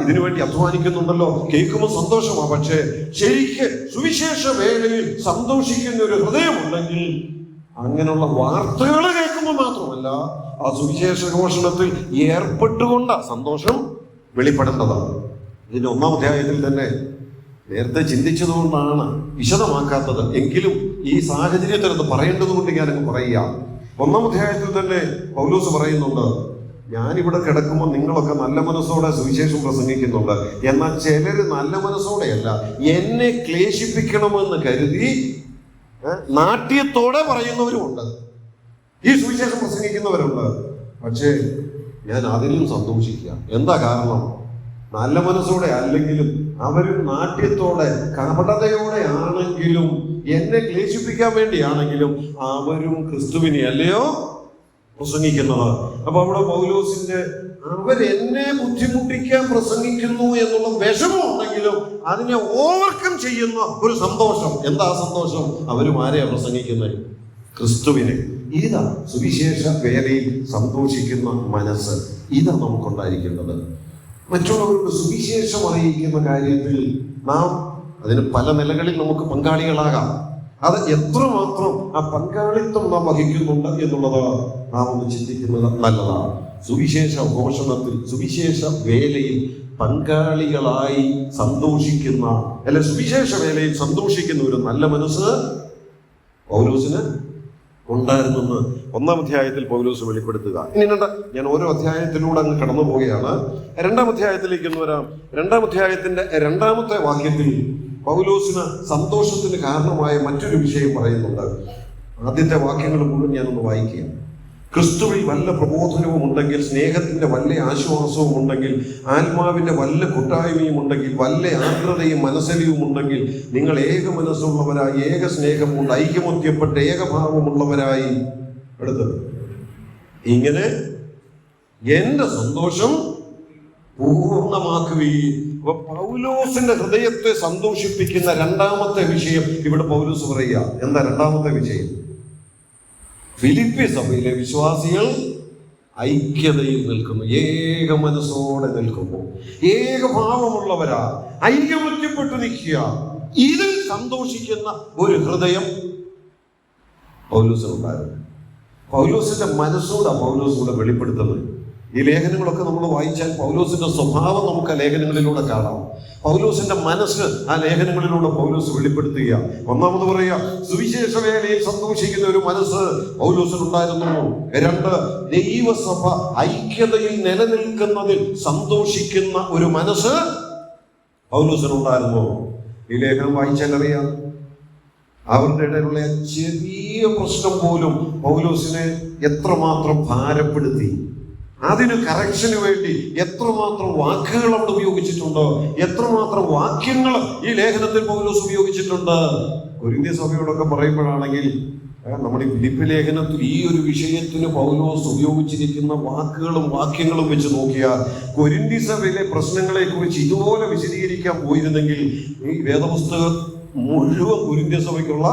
ഇതിനുവേണ്ടി അധ്വാനിക്കുന്നുണ്ടല്ലോ, കേൾക്കുമ്പോൾ സന്തോഷമാണ്. പക്ഷേ ശരിക്ക് സുവിശേഷ വേളയിൽ സന്തോഷിക്കുന്ന ഒരു ഹൃദയമുണ്ടെങ്കിൽ അങ്ങനെയുള്ള വാർത്തകൾ കേൾക്കുമ്പോൾ മാത്രമല്ല, ആ സുവിശേഷ ഘോഷണത്തിൽ ഏർപ്പെട്ടുകൊണ്ട സന്തോഷം വെളിപ്പെടേണ്ടതാണ്. ഇതിന്റെ 1-ാം അധ്യായത്തിൽ തന്നെ നേരത്തെ ചിന്തിച്ചതുകൊണ്ടാണ് വിശദമാക്കാത്തത്. എങ്കിലും ഈ സാഹചര്യത്തിൽ അത് പറയേണ്ടതുകൊണ്ട് ഞാനങ്ങ് പറയുക. 1-ാം അധ്യായത്തിൽ തന്നെ പൗലോസ് പറയുന്നുണ്ട്, ഞാനിവിടെ കിടക്കുമ്പോൾ നിങ്ങളൊക്കെ നല്ല മനസ്സോടെ സുവിശേഷം പ്രസംഗിക്കുന്നുണ്ട്. എന്നാൽ ചിലര് നല്ല മനസ്സോടെയല്ല, എന്നെ ക്ലേശിപ്പിക്കണമെന്ന് കരുതി നാട്യത്തോടെ പറയുന്നവരുമുണ്ട്. ഈ സുവിശേഷം പ്രസംഗിക്കുന്നവരുണ്ട്. പക്ഷേ ഞാൻ അതിലും സന്തോഷിക്കുക. എന്താ കാരണം? നല്ല മനസ്സോടെ അല്ലെങ്കിലും അവരും നാട്യത്തോടെ കപടതയോടെ ആണെങ്കിലും എന്നെ ക്ലേശിപ്പിക്കാൻ വേണ്ടിയാണെങ്കിലും അവരും ക്രിസ്തുവിനെ അല്ലയോ പ്രസംഗിക്കുന്നത്. അപ്പൊ അവിടെ പൗലോസിന്റെ അവരെന്നെ ബുദ്ധിമുട്ടിക്കാൻ പ്രസംഗിക്കുന്നു എന്നുള്ള വിഷമമുണ്ടെങ്കിലും അതിനെ ഓവർകം ചെയ്യുന്ന ഒരു സന്തോഷം. എന്താ സന്തോഷം? അവരും ആരെയാ പ്രസംഗിക്കുന്നത്? ക്രിസ്തുവിനെ. ഇതാ സുവിശേഷ വേലയിൽ സന്തോഷിക്കുന്ന മനസ്സ്. ഇതാ നമുക്കുണ്ടായിരിക്കേണ്ടത്. മറ്റുള്ളവരുടെ സുവിശേഷം അറിയിക്കുന്ന കാര്യത്തിൽ നാം അതിന് പല നിലകളിൽ നമുക്ക് പങ്കാളികളാകാം. അത് എത്രമാത്രം ആ പങ്കാളിത്തം നാം വഹിക്കുന്നുണ്ട് എന്നുള്ളത് നാം ഒന്ന് ചിന്തിക്കുന്നത് നല്ലതാണ്. സുവിശേഷ ഘോഷണത്തിൽ, സുവിശേഷ വേലയിൽ പങ്കാളികളായി സന്തോഷിക്കുന്ന, അല്ലെ സുവിശേഷ വേലയിൽ സന്തോഷിക്കുന്ന ഒരു നല്ല മനസ്സ് പൗലോസിന് ഉണ്ടായിരുന്നെന്ന് 1-ാം അധ്യായത്തിൽ പൗലോസ് വെളിപ്പെടുത്തുക. ഇനി ഞാൻ ഓരോ അധ്യായത്തിലൂടെ അങ്ങ് കടന്നു പോവുകയാണ്. 2-ാം അധ്യായത്തിലേക്ക് ഒന്ന് വരാം. 2-ാം അധ്യായത്തിന്റെ 2-ാമത്തെ വാക്യത്തിൽ പൗലോസിന് സന്തോഷത്തിന് കാരണമായ മറ്റൊരു വിഷയം പറയുന്നുണ്ട്. ആദ്യത്തെ വാക്യങ്ങൾ മുഴുവൻ ഞാനൊന്ന് വായിക്കുക. ക്രിസ്തുവിൽ വല്ല പ്രബോധനവും ഉണ്ടെങ്കിൽ, സ്നേഹത്തിന്റെ വല്ല ആശ്വാസവും ഉണ്ടെങ്കിൽ, ആത്മാവിന്റെ വല്ല കൂട്ടായ്മയും ഉണ്ടെങ്കിൽ, വല്ല ആർദ്രതയും മനസ്സലിവും ഉണ്ടെങ്കിൽ, നിങ്ങൾ ഏക മനസ്സുള്ളവരായി, ഏക സ്നേഹം കൊണ്ട് ഐക്യമത്യപ്പെട്ട് ഏകഭാവമുള്ളവരായി എടുത്തത് ഇങ്ങനെ എന്റെ സന്തോഷം പൂർണ്ണമാക്കുകയും. അപ്പൊ പൗലോസിന്റെ ഹൃദയത്തെ സന്തോഷിപ്പിക്കുന്ന 2-ാമത്തെ വിഷയം ഇവിടെ പൗലോസ് പറയുക. എന്താ 2-ാമത്തെ വിഷയം? ഫിലിപ്പി സഭയിലെ വിശ്വാസികൾ ഐക്യതയിൽ നിൽക്കുന്നു, ഏക മനസ്സോടെ നിൽക്കുന്നു, ഏകഭാവമുള്ളവരാ, ഐക്യമത്യപ്പെട്ട് നിൽക്കുക. ഇതിൽ സന്തോഷിക്കുന്ന ഒരു ഹൃദയം പൗലോസിനുണ്ടായിരുന്നു. പൗലോസിന്റെ മനസ്സോടെ പൗലോസിലൂടെ വെളിപ്പെടുത്തുന്നത്. ഈ ലേഖനങ്ങളൊക്കെ നമ്മൾ വായിച്ചാൽ പൗലോസിന്റെ സ്വഭാവം നമുക്ക് ആ ലേഖനങ്ങളിലൂടെ കാണാം. പൗലോസിന്റെ മനസ്സ് ആ ലേഖനങ്ങളിലൂടെ പൗലോസ് വെളിപ്പെടുത്തുക. ഒന്നാമത് പറയുക, സുവിശേഷ വേലയിൽ സന്തോഷിക്കുന്ന ഒരു മനസ്സ് പൗലോസിനുണ്ടായിരുന്നു. 2, ദൈവസഭ ഐക്യതയിൽ നിലനിൽക്കുന്നതിൽ സന്തോഷിക്കുന്ന ഒരു മനസ്സ് പൗലോസിനുണ്ടായിരുന്നു. ഈ ലേഖനം വായിച്ചാൽ അറിയാം, അവരുടെ ഇടയിലുള്ള ചെറിയ പ്രശ്നം പോലും പൗലോസിനെ എത്രമാത്രം ഭാരപ്പെടുത്തി. അതിന് കറക്ഷന് വേണ്ടി എത്രമാത്രം വാക്കുകൾ അവിടെ ഉപയോഗിച്ചിട്ടുണ്ട്, എത്രമാത്രം വാക്യങ്ങൾ ഈ ലേഖനത്തിൽ പൗലോസ് ഉപയോഗിച്ചിട്ടുണ്ട്. കൊരിന്ത്യ സഭയോടൊക്കെ പറയുമ്പോഴാണെങ്കിൽ നമ്മുടെ ഫിലിപ്പി ലേഖനത്തിൽ ഈ ഒരു വിഷയത്തിന് പൗലോസ് ഉപയോഗിച്ചിരിക്കുന്ന വാക്കുകളും വാക്യങ്ങളും വെച്ച് നോക്കിയാൽ കൊരിന്ത്യ സഭയിലെ പ്രശ്നങ്ങളെ കുറിച്ച് ഇതുപോലെ വിശദീകരിക്കാൻ പോയിരുന്നെങ്കിൽ ഈ വേദപുസ്തകം മുഴുവൻ കൊരിന്ത്യ സഭയ്ക്കുള്ള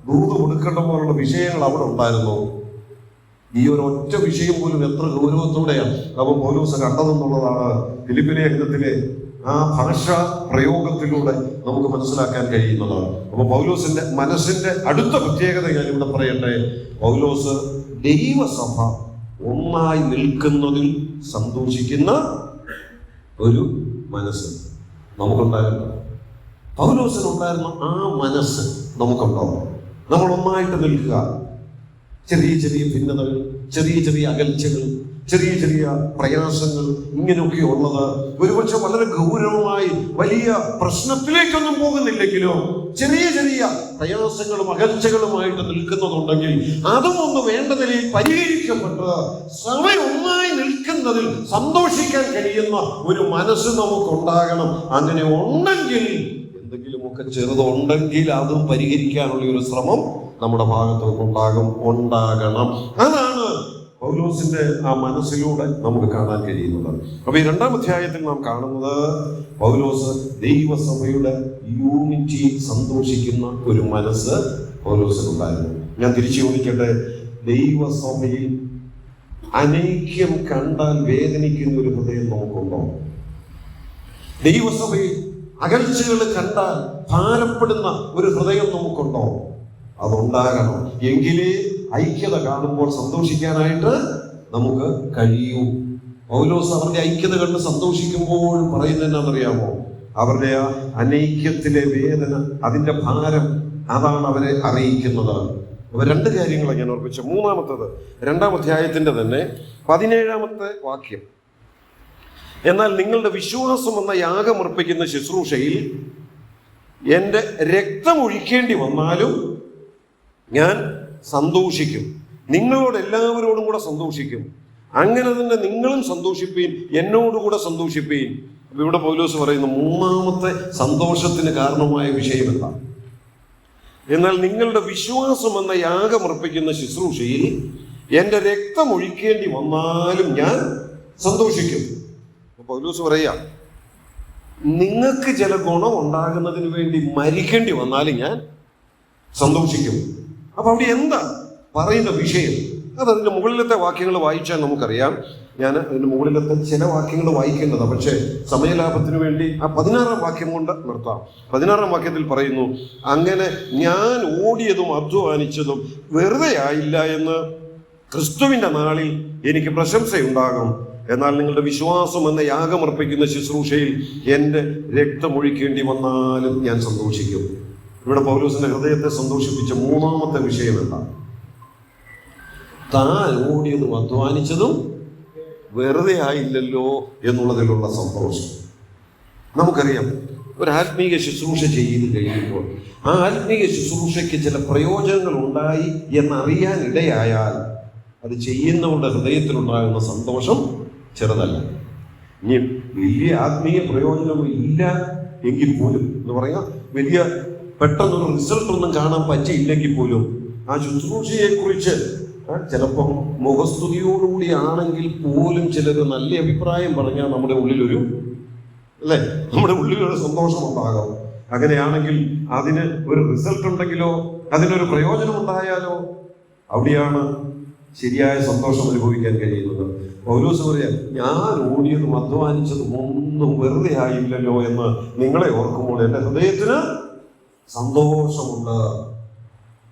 ദൂത് കൊടുക്കേണ്ട പോലുള്ള വിഷയങ്ങൾ അവിടെ ഉണ്ടായിരുന്നു. ഈ ഒരു ഒറ്റ വിഷയം പോലും എത്ര ഗൗരവത്തോടെയാണ് അവൻ പൗലോസ് കണ്ടതെന്നുള്ളതാണ് ഫിലിപ്പി ലേഖനത്തിലെ ആ ഭാഷാ പ്രയോഗത്തിലൂടെ നമുക്ക് മനസ്സിലാക്കാൻ കഴിയുന്നതാണ്. അപ്പൊ പൗലോസിന്റെ മനസ്സിന്റെ അടുത്ത പ്രത്യേകത ഞാൻ ഇവിടെ പറയട്ടെ. പൗലോസ് ദൈവസഭ ഒന്നായി നിൽക്കുന്നതിൽ സന്തോഷിക്കുന്ന ഒരു മനസ്സ് നമുക്കുണ്ടായിരുന്നു. പൗലോസിനുണ്ടായിരുന്ന ആ മനസ്സ് നമുക്കുണ്ടാവും. നമ്മൾ ഒന്നായിട്ട് നിൽക്കുക. ചെറിയ ചെറിയ ഭിന്നതകൾ, ചെറിയ ചെറിയ അകൽച്ചകൾ, ചെറിയ ചെറിയ പ്രയാസങ്ങൾ ഇങ്ങനെയൊക്കെ ഉള്ളത് ഒരുപക്ഷെ വളരെ ഗൗരവമായി വലിയ പ്രശ്നത്തിലേക്കൊന്നും പോകുന്നില്ലെങ്കിലും ചെറിയ ചെറിയ പ്രയാസങ്ങളും അകൽച്ചകളുമായിട്ട് നിൽക്കുന്നതുണ്ടെങ്കിൽ അതും ഒന്ന് വേണ്ട നിലയിൽ പരിഹരിക്കപ്പെട്ട് സമയം ഒന്നായി നിൽക്കുന്നതിൽ സന്തോഷിക്കാൻ കഴിയുന്ന ഒരു മനസ്സ് നമുക്കുണ്ടാകണം. അങ്ങനെ ഉണ്ടെങ്കിൽ, എന്തെങ്കിലുമൊക്കെ ചെറുതുണ്ടെങ്കിൽ അതും പരിഹരിക്കാനുള്ള ഒരു ശ്രമം നമ്മുടെ ഭാഗത്ത് ഉണ്ടാകണം. അതാണ് പൗലോസിന്റെ ആ മനസ്സിലൂടെ നമുക്ക് കാണാൻ കഴിയുന്നത്. അപ്പൊ ഈ 2-ാം അധ്യായത്തിൽ നാം കാണുന്നത് പൗലോസ് ദൈവസഭയുടെ യൂണിറ്റി സന്തോഷിക്കുന്ന ഒരു മനസ്സ് പൗലോസിനുണ്ടായിരുന്നു. ഞാൻ തിരിച്ചു ചോദിക്കട്ടെ, ദൈവസഭയിൽ അനൈക്യം കണ്ടാൽ വേദനിക്കുന്ന ഒരു ഹൃദയം നമുക്കുണ്ടോ? ദൈവസഭയിൽ അകൽച്ചകൾ കണ്ടാൽ ഭാരപ്പെടുന്ന ഒരു ഹൃദയം നമുക്കുണ്ടോ? അതുണ്ടാകണം. എങ്കിലേ ഐക്യത കാണുമ്പോൾ സന്തോഷിക്കാനായിട്ട് നമുക്ക് കഴിയൂ. പൗലോസ് അവരുടെ ഐക്യത കണ്ട് സന്തോഷിക്കുമ്പോൾ പറയുന്നത് എന്താണെന്നറിയാമോ? അവരുടെ ആ അനൈക്യത്തിലെ വേദന, അതിന്റെ ഭാരം, അതാണ് അവരെ അറിയിക്കുന്നത്. അപ്പൊ 2 കാര്യങ്ങളാണ് ഞാൻ ഓർപ്പിച്ച. മൂന്നാമത്തത് 2-ാം അധ്യായത്തിന്റെ തന്നെ 17-ാമത്തെ വാക്യം. എന്നാൽ നിങ്ങളുടെ വിശ്വാസം എന്ന യാഗമർപ്പിക്കുന്ന ശുശ്രൂഷയിൽ എൻ്റെ രക്തം ഒഴിക്കേണ്ടി വന്നാലും ഞാൻ സന്തോഷിക്കും, നിങ്ങളോട് എല്ലാവരോടും കൂടെ സന്തോഷിക്കും. അങ്ങനെ തന്നെ നിങ്ങളും സന്തോഷിപ്പീൻ, എന്നോടുകൂടെ സന്തോഷിപ്പീൻ. ഇവിടെ പൗലോസ് പറയുന്നു, 3-ാമത്തെ സന്തോഷത്തിന് കാരണമായ വിഷയം എന്താ? എന്നാൽ നിങ്ങളുടെ വിശ്വാസം എന്ന യാഗമർപ്പിക്കുന്ന ശുശ്രൂഷയിൽ എൻ്റെ രക്തം ഒഴിക്കേണ്ടി വന്നാലും ഞാൻ സന്തോഷിക്കും. പൗലോസ് പറയാ, നിങ്ങൾക്ക് ചില ഗുണം ഉണ്ടാകുന്നതിന് വേണ്ടി മരിക്കേണ്ടി വന്നാലും ഞാൻ സന്തോഷിക്കും. അപ്പൊ അവിടെ എന്താ പറയുന്ന വിഷയം? അതതിന്റെ മുകളിലത്തെ വാക്യങ്ങൾ വായിച്ചാൽ നമുക്കറിയാം. ഞാൻ അതിന്റെ മുകളിലത്തെ ചില വാക്യങ്ങൾ വായിക്കേണ്ടതാണ്, പക്ഷേ സമയലാഭത്തിന് വേണ്ടി ആ 16-ാം വാക്യം കൊണ്ട് നിർത്താം. 16-ാം വാക്യത്തിൽ പറയുന്നു, അങ്ങനെ ഞാൻ ഓടിയതും അധ്വാനിച്ചതും വെറുതെ ആയില്ല എന്ന് ക്രിസ്തുവിന്റെ നാളിൽ എനിക്ക് പ്രശംസയുണ്ടാകും. എന്നാൽ നിങ്ങളുടെ വിശ്വാസം എന്ന യാഗമർപ്പിക്കുന്ന ശുശ്രൂഷയിൽ എൻ്റെ രക്തമൊഴിക്കേണ്ടി വന്നാലും ഞാൻ സന്തോഷിക്കും. ഇവിടെ പൗലോസിന്റെ ഹൃദയത്തെ സന്തോഷിപ്പിച്ച 3-ാമത്തെ വിഷയം എന്താ? താൻ ഓടിയതും അധ്വാനിച്ചതും വെറുതെ ആയില്ലല്ലോ എന്നുള്ളതിലുള്ള സന്തോഷം. നമുക്കറിയാം, ഒരു ആത്മീയ ശുശ്രൂഷ ചെയ്ത് കഴിയുമ്പോൾ ആ ആത്മീയ ശുശ്രൂഷയ്ക്ക് ചില പ്രയോജനങ്ങൾ ഉണ്ടായി എന്നറിയാൻ ഇടയായാൽ അത് ചെയ്യുന്നവരുടെ ഹൃദയത്തിലുണ്ടാകുന്ന സന്തോഷം ചെറുതല്ല. ഇനി വലിയ ആത്മീയ പ്രയോജനം ഇല്ല എങ്കിൽ പോലും, എന്ന് പറയാം, വലിയ പെട്ടെന്നൊരു റിസൾട്ട് ഒന്നും കാണാൻ പറ്റിയില്ലെങ്കിൽ പോലും ആ ശുശ്രൂഷയെ കുറിച്ച് ചിലപ്പം മുഖസ്തുതിയോടുകൂടി ആണെങ്കിൽ പോലും ചിലർ നല്ല അഭിപ്രായം പറഞ്ഞാൽ നമ്മുടെ ഉള്ളിലൊരു സന്തോഷം ഉണ്ടാകും. അങ്ങനെയാണെങ്കിൽ അതിന് ഒരു റിസൾട്ട് ഉണ്ടെങ്കിലോ, അതിനൊരു പ്രയോജനം ഉണ്ടായാലോ, അവിടെയാണ് ശരിയായ സന്തോഷം അനുഭവിക്കാൻ കഴിയുന്നത്. പൗലോസ് പറയാം, ഞാൻ ഓടിയതും അധ്വാനിച്ചതും ഒന്നും വെറുതെ ആയില്ലല്ലോ എന്ന് നിങ്ങളെ ഓർക്കുമ്പോൾ എൻ്റെ ഹൃദയത്തിന് സന്തോഷമുണ്ട്.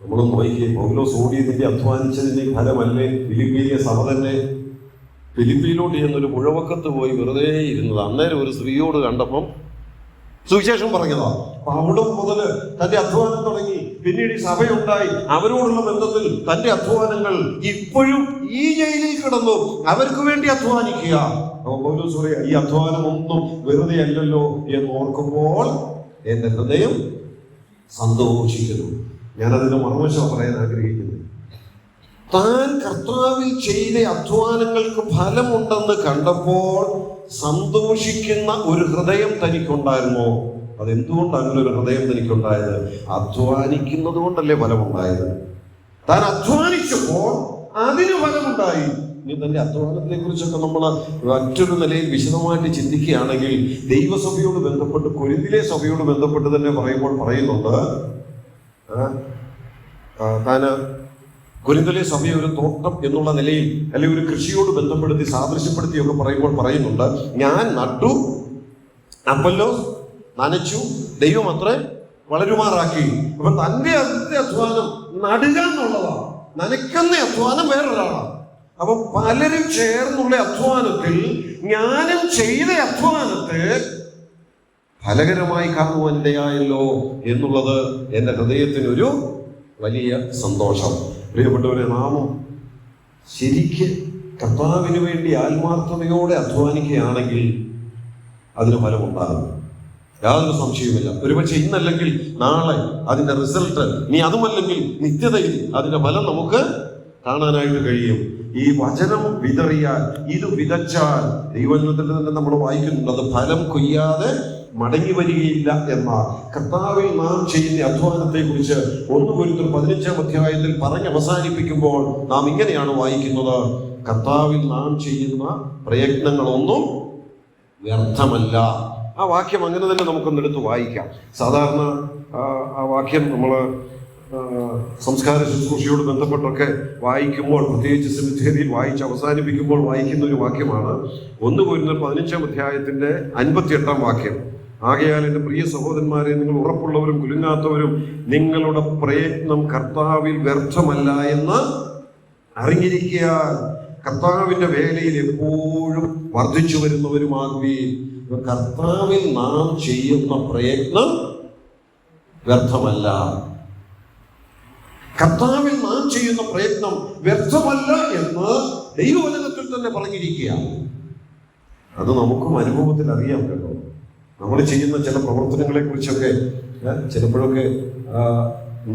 നമ്മൾ നോക്കിയേ, പൗലോസ് ഓടിയതിന്റെ അധ്വാനിച്ചതിന്റെ ഫലമല്ലേ ഫിലിപ്പിയിലെ സഭ തന്നെ ഫിലിപ്പിയിലോട്ട് ചെന്നൊരു പുഴവക്കത്ത് പോയി വെറുതെ ഇരുന്നത്. അന്നേരം ഒരു സ്ത്രീയോട് കണ്ടപ്പം സുവിശേഷം പറഞ്ഞതാ. അപ്പൊ അവിടെ മുതൽ തന്റെ അധ്വാനം തുടങ്ങി. പിന്നീട് ഈ സഭയുണ്ടായി. അവരോടുള്ള ബന്ധത്തിൽ തന്റെ അധ്വാനങ്ങൾ ഇപ്പോഴും ഈ ജയിലിൽ കിടന്നു അവർക്ക് വേണ്ടി അധ്വാനിക്കുക. പൗലോസ് പറയാ, ഈ അധ്വാനം ഒന്നും വെറുതെ അല്ലല്ലോ എന്ന് ഓർക്കുമ്പോൾ എന്റെ ഹൃദയം സന്തോഷിക്കുന്നു. ഞാനതിന്റെ മറുവശം പറയാൻ ആഗ്രഹിക്കുന്നു. താൻ കർത്താവിൽ ചെയ്ത അധ്വാനങ്ങൾക്ക് ഫലമുണ്ടെന്ന് കണ്ടപ്പോൾ സന്തോഷിക്കുന്ന ഒരു ഹൃദയം തനിക്കുണ്ടായിരുന്നോ? അതെന്തുകൊണ്ട് അങ്ങനെ ഒരു ഹൃദയം തനിക്കുണ്ടായത്? അധ്വാനിക്കുന്നത് കൊണ്ടല്ലേ ഫലമുണ്ടായത്. താൻ അധ്വാനിച്ചപ്പോൾ അതിന് ഫലമുണ്ടായി. ഇനി തന്റെ അധ്വാനത്തെ കുറിച്ചൊക്കെ നമ്മൾ മറ്റൊരു നിലയിൽ വിശദമായിട്ട് ചിന്തിക്കുകയാണെങ്കിൽ ദൈവസഭയോട് ബന്ധപ്പെട്ട്, കൊരിന്തിലെ സഭയോട് ബന്ധപ്പെട്ട് തന്നെ പറയുന്നുണ്ട്, താന് കൊരിന്തിലെ സഭയെ ഒരു തോട്ടം എന്നുള്ള നിലയിൽ അല്ലെങ്കിൽ ഒരു കൃഷിയോട് ബന്ധപ്പെടുത്തി സാദൃശ്യപ്പെടുത്തിയൊക്കെ പറയുന്നുണ്ട്, ഞാൻ നട്ടു, അപ്പൊല്ലോസ് നനച്ചു, ദൈവം അത്ര വളരുമാറാക്കി. അപ്പൊ തന്റെ അധ്വാനം നടുക എന്നുള്ളതാണ്, നനയ്ക്കുന്ന അധ്വാനം വേറൊരാളാണ്. അപ്പൊ പലരും ചേർന്നുള്ള അധ്വാനത്തിൽ ഞാനും ചെയ്ത അധ്വാനത്തെ ഫലകരമായി കാണുവാനിടയായല്ലോ എന്നുള്ളത് എൻ്റെ ഹൃദയത്തിനൊരു വലിയ സന്തോഷം. പ്രിയപ്പെട്ടവരെ, നാമം ശരിക്ക് കർത്താവിന് വേണ്ടി ആത്മാർത്ഥതയോടെ അധ്വാനിക്കുകയാണെങ്കിൽ അതിന് ഫലമുണ്ടാകും, യാതൊരു സംശയവുമില്ല. ഒരുപക്ഷെ ഇന്നല്ലെങ്കിൽ നാളെ അതിന്റെ റിസൾട്ട്, ഇനി അതുമല്ലെങ്കിൽ നിത്യതയിൽ അതിന്റെ ഫലം നമുക്ക് കാണാനായിട്ട് കഴിയും. ഈ വചനം വിതറിയാൽ, ഇത് വിതച്ചാൽ, ദൈവവചനത്തിൽ തന്നെ നമ്മൾ വായിക്കുന്നുണ്ട്, അത് ഫലം കൊയ്യാതെ മടങ്ങി വരികയില്ല എന്ന കർത്താവിൽ നാം ചെയ്യുന്ന അധ്വാനത്തെ കുറിച്ച് 1 കൊരിന്ത്യർ 15-ാം അധ്യായത്തിൽ പറഞ്ഞ് അവസാനിപ്പിക്കുമ്പോൾ നാം ഇങ്ങനെയാണ് വായിക്കുന്നത്: കർത്താവിൽ നാം ചെയ്യുന്ന പ്രയത്നങ്ങളൊന്നും വ്യർത്ഥമല്ല. ആ വാക്യം അങ്ങനെ തന്നെ നമുക്കൊന്നെടുത്ത് വായിക്കാം. സാധാരണ ആ വാക്യം നമ്മൾ സംസ്കാര ശുശ്രൂഷയോട് ബന്ധപ്പെട്ടൊക്കെ വായിക്കുമ്പോൾ, പ്രത്യേകിച്ച് സെമിത്തേരിയിൽ വായിച്ച് അവസാനിപ്പിക്കുമ്പോൾ വായിക്കുന്ന ഒരു വാക്യമാണ് 1 കൊരിന്ത്യർ 15-ാം അധ്യായത്തിന്റെ 58-ാം വാക്യം. ആകയാൽ എൻ്റെ പ്രിയ സഹോദരന്മാരെ, നിങ്ങൾ ഉറപ്പുള്ളവരും കുലുങ്ങാത്തവരും നിങ്ങളുടെ പ്രയത്നം കർത്താവിൽ വ്യർത്ഥമല്ല എന്ന് അറിഞ്ഞിരിക്കുക. കർത്താവിന്റെ വേലയിൽ എപ്പോഴും വർദ്ധിച്ചു വരുന്നവരുമാകുകയും. കർത്താവിൽ നാം ചെയ്യുന്ന പ്രയത്നം വ്യർത്ഥമല്ല. കർത്താവിൽ നാം ചെയ്യുന്ന പ്രയത്നം വ്യർത്ഥമല്ല എന്ന് ദൈവവചനത്തിൽ തന്നെ പറഞ്ഞിരിക്കുക. അത് നമുക്കും അനുഭവത്തിൽ അറിയാം കേട്ടോ. നമ്മൾ ചെയ്യുന്ന ചില പ്രവർത്തനങ്ങളെ കുറിച്ചൊക്കെ ചിലപ്പോഴൊക്കെ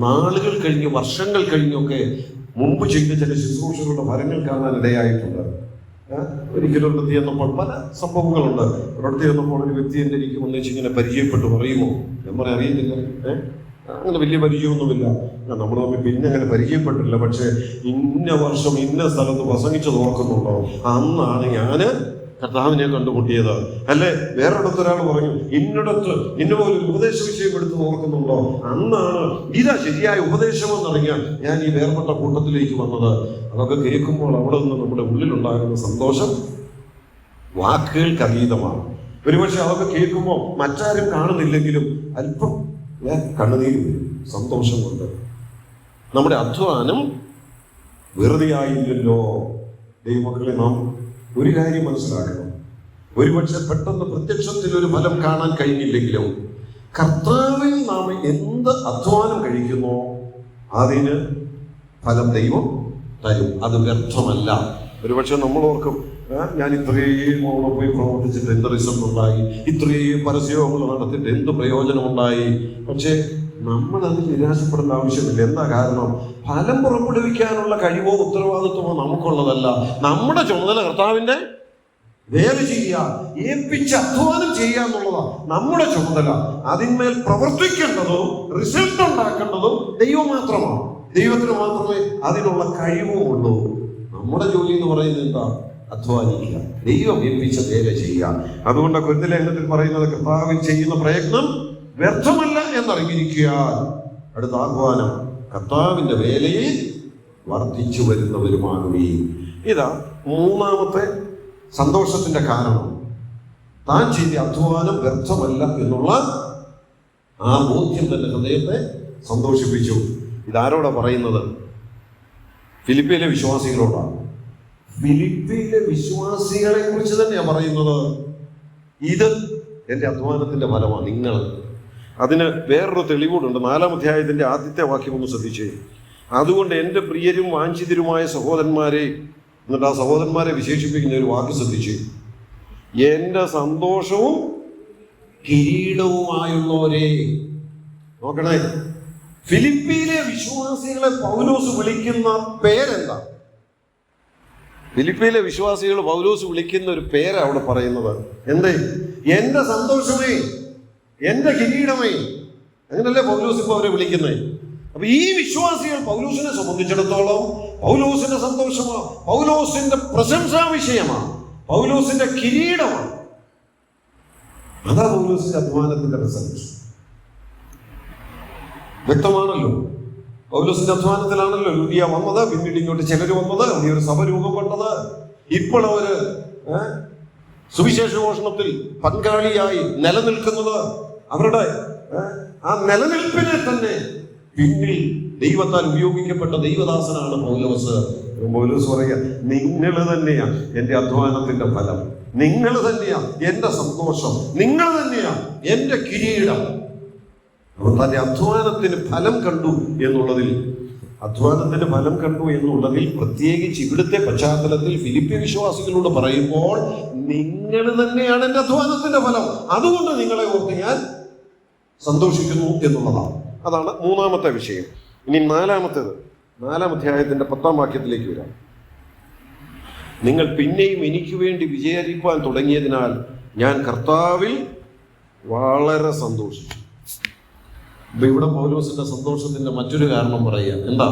നാളുകൾ കഴിഞ്ഞ്, വർഷങ്ങൾ കഴിഞ്ഞൊക്കെ മുമ്പ് ചെയ്ത ചില ശുശ്രൂഷകളുടെ ഫലങ്ങൾ കാണാൻ ഇടയായിട്ടുണ്ട്. ഒരിക്കലും ഒരിടത്ത് ചെന്നപ്പോൾ പല സംഭവങ്ങളുണ്ട്. ഒരിടത്ത് ചെന്നപ്പോൾ ഒരു വ്യക്തി എൻ്റെ എനിക്ക് ഒന്നിച്ചിങ്ങനെ പരിചയപ്പെട്ട് പറയുമോ, ഞാൻ പറയാൻ അറിയത്തില്ല, അങ്ങനെ വലിയ പരിചയമൊന്നുമില്ല, നമ്മൾ തമ്മിൽ പിന്നെ അങ്ങനെ പരിചയപ്പെട്ടില്ല, പക്ഷെ ഇന്ന വർഷം ഇന്ന സ്ഥലത്ത് പ്രസംഗിച്ചത് ഓർക്കുന്നുണ്ടോ, അന്നാണ് ഞാൻ കർത്താവിനെ കണ്ടുമുട്ടിയത്. അല്ലെ വേറൊരിടത്തൊരാൾ പറഞ്ഞു, ഇന്നിടത്ത് ഇന്നപോലെ ഒരു ഉപദേശ വിഷയം എടുത്ത് ഓർക്കുന്നുണ്ടോ, അന്നാണ് ഇതാ ശരിയായ ഉപദേശമെന്നറിയാൻ ഞാൻ ഈ വേർപെട്ട കൂട്ടത്തിലേക്ക് വന്നത്. അതൊക്കെ കേൾക്കുമ്പോൾ അവിടെ നിന്ന് നമ്മുടെ ഉള്ളിലുണ്ടാകുന്ന സന്തോഷം വാക്കുകൾക്ക് അതീതമാണ്. ഒരുപക്ഷെ അതൊക്കെ കേൾക്കുമ്പോൾ മറ്റാരും കാണുന്നില്ലെങ്കിലും അല്പം കണ്ണുനീര് വരും സന്തോഷം കൊണ്ട്. നമ്മുടെ അധ്വാനം വെറുതെ ആയില്ലല്ലോ. ദൈവമക്കളെ, നാം ഒരു കാര്യം മനസ്സിലാക്കണം. ഒരുപക്ഷെ പെട്ടെന്ന് പ്രത്യക്ഷത്തിൽ ഒരു ഫലം കാണാൻ കഴിഞ്ഞില്ലെങ്കിലും കർത്താവിൽ നാം എന്ത് അധ്വാനം കഴിക്കുന്നോ അതിന് ഫലം ദൈവം തരും. അത് വ്യർത്ഥമല്ല. ഒരുപക്ഷെ നമ്മൾ ഓർക്കും, ഞാൻ ഇത്രയും അവിടെ പോയി പ്രവർത്തിച്ചിട്ട് എന്ത് റിസൾട്ട് ഉണ്ടായി, ഇത്രയും പരസ്യങ്ങൾ നടത്തിയിട്ട് എന്ത് പ്രയോജനമുണ്ടായി. പക്ഷേ നമ്മൾ അതിൽ നിരാശപ്പെടേണ്ട ആവശ്യമില്ല. എന്താ കാരണം? ഫലം പുറപ്പെടുവിക്കാനുള്ള കഴിവോ ഉത്തരവാദിത്വമോ നമുക്കുള്ളതല്ല. നമ്മുടെ ചുമതല കർത്താവിന്റെ വേല ചെയ്യുക, ഏൽപ്പിച്ച് അധ്വാനം ചെയ്യുക എന്നുള്ളതാ നമ്മുടെ ചുമതല. അതിന്മേൽ പ്രവർത്തിക്കേണ്ടതും റിസൾട്ട് ഉണ്ടാക്കേണ്ടതും ദൈവം മാത്രമാണ്. ദൈവത്തിന് മാത്രമേ അതിനുള്ള കഴിവുമുള്ളൂ. നമ്മുടെ ജോലി എന്ന് പറയുന്നത് എന്താ? അധ്വാനിക്കുക, ദൈവം ഏൽപ്പിച്ച വേല ചെയ്യുക. അതുകൊണ്ട് കൊരിന്ത്യർ ലേഖനത്തിൽ പറയുന്നത് കർത്താവിൽ ചെയ്യുന്ന പ്രയത്നം വ്യർത്ഥമല്ല എന്നറിഞ്ഞിരിക്കുക. അടുത്ത ആഹ്വാനം, കർത്താവിന്റെ വേലയിൽ വർദ്ധിച്ചു വരുന്നവരുമാകുകയും. ഇതാ മൂന്നാമത്തെ സന്തോഷത്തിന്റെ കാരണം. താൻ ചെയ്ത അധ്വാനം വ്യർത്ഥമല്ല എന്നുള്ള ആ ബോധ്യം തന്നെ ഹൃദയത്തെ സന്തോഷിപ്പിച്ചു. ഇതാരോടാ പറയുന്നത്? ഫിലിപ്പിയിലെ വിശ്വാസികളോടാണ്. ഫിലിപ്പിയിലെ വിശ്വാസികളെ കുറിച്ച് തന്നെയാണ് പറയുന്നത്. ഇത് എൻ്റെ അധ്വാനത്തിന്റെ ഫലമാണ് നിങ്ങൾ. അതിന് വേറൊരു തെളിവുണ്ട്. 4-ാം അധ്യായത്തിന്റെ ആദ്യത്തെ വാക്യം ഒന്ന് ശ്രദ്ധിച്ചേ. അതുകൊണ്ട് എൻ്റെ പ്രിയരും വാഞ്ചിതരുമായ സഹോദരന്മാരെ, എന്നിട്ട് ആ സഹോദരന്മാരെ വിശേഷിപ്പിക്കുന്ന ഒരു വാക്ക് ശ്രദ്ധിച്ചേ. എൻ്റെ സന്തോഷവും കിരീടവുമായുള്ളവരെ. നോക്കണേ, ഫിലിപ്പിയിലെ വിശ്വാസികളെ പൗലോസ് വിളിക്കുന്ന പേരെന്താ? ഫിലിപ്പിയിലെ വിശ്വാസികൾ പൗലോസ് വിളിക്കുന്ന ഒരു പേരാ അവിടെ പറയുന്നത്. എന്തേ? എൻ്റെ സന്തോഷമേ, എൻ്റെ കിരീടമേ. അങ്ങനല്ലേ പൗലോസ് ഇപ്പൊ അവരെ വിളിക്കുന്നത്. അപ്പൊ ഈ വിശ്വാസികൾ പൗലോസിനെ സംബന്ധിച്ചിടത്തോളം പൗലോസിന്റെ സന്തോഷമാണ്, പൗലോസിന്റെ പ്രശംസാ വിഷയമാണ്, പൗലോസിന്റെ കിരീടമാണ്. അതാ പൗലോസിന്റെ അധ്വാനത്തിന്റെ റിസൾട്ട്. വ്യക്തമാണല്ലോ. പൗലോസിന്റെ അധ്വാനത്തിലാണല്ലോ ലുദിയ വന്നത്, പിന്നീട് ഇങ്ങോട്ട് ചിലർ വന്നത്, ഈ ഒരു സഭ രൂപപ്പെട്ടത്. ഇപ്പോൾ അവര് സുവിശേഷ ഘോഷണത്തിൽ പങ്കാളിയായി നിലനിൽക്കുന്നത്. അവരുടെ ആ നിലനിൽപ്പിനെ തന്നെ പിന്നിൽ ദൈവത്താൽ ഉപയോഗിക്കപ്പെട്ട ദൈവദാസനാണ് പൗലോസ്. പൗലോസ് പറയുക, നിങ്ങൾ തന്നെയാ എൻ്റെ അധ്വാനത്തിന്റെ ഫലം, നിങ്ങൾ തന്നെയാ എൻ്റെ സന്തോഷം, നിങ്ങൾ തന്നെയാ എൻ്റെ കിരീടം. അവൻ തന്റെ അധ്വാനത്തിന് ഫലം കണ്ടു എന്നുള്ളതിൽ അധ്വാനത്തിന്റെ ഫലം കണ്ടു എന്നുള്ളതിൽ, പ്രത്യേകിച്ച് ഇവിടുത്തെ പശ്ചാത്തലത്തിൽ ഫിലിപ്പി വിശ്വാസികളോട് പറയുമ്പോൾ, നിങ്ങൾ തന്നെയാണ് എൻ്റെ അധ്വാനത്തിന്റെ ഫലം, അതുകൊണ്ട് നിങ്ങളെ ഓർത്ത് ഞാൻ സന്തോഷിക്കുന്നു എന്നുള്ളതാണ്. അതാണ് മൂന്നാമത്തെ വിഷയം. ഇനി നാലാമത്തേത്, 4-ാം അധ്യായത്തിന്റെ 10-ാം വാക്യത്തിലേക്ക് വരാം. നിങ്ങൾ പിന്നെയും എനിക്ക് വേണ്ടി വിചാരിപ്പാൻ തുടങ്ങിയതിനാൽ ഞാൻ കർത്താവിൽ വളരെ സന്തോഷിച്ചു. ഇവിടെ പൗലോസിന്റെ സന്തോഷത്തിന്റെ മറ്റൊരു കാരണം പറയുക. എന്താ?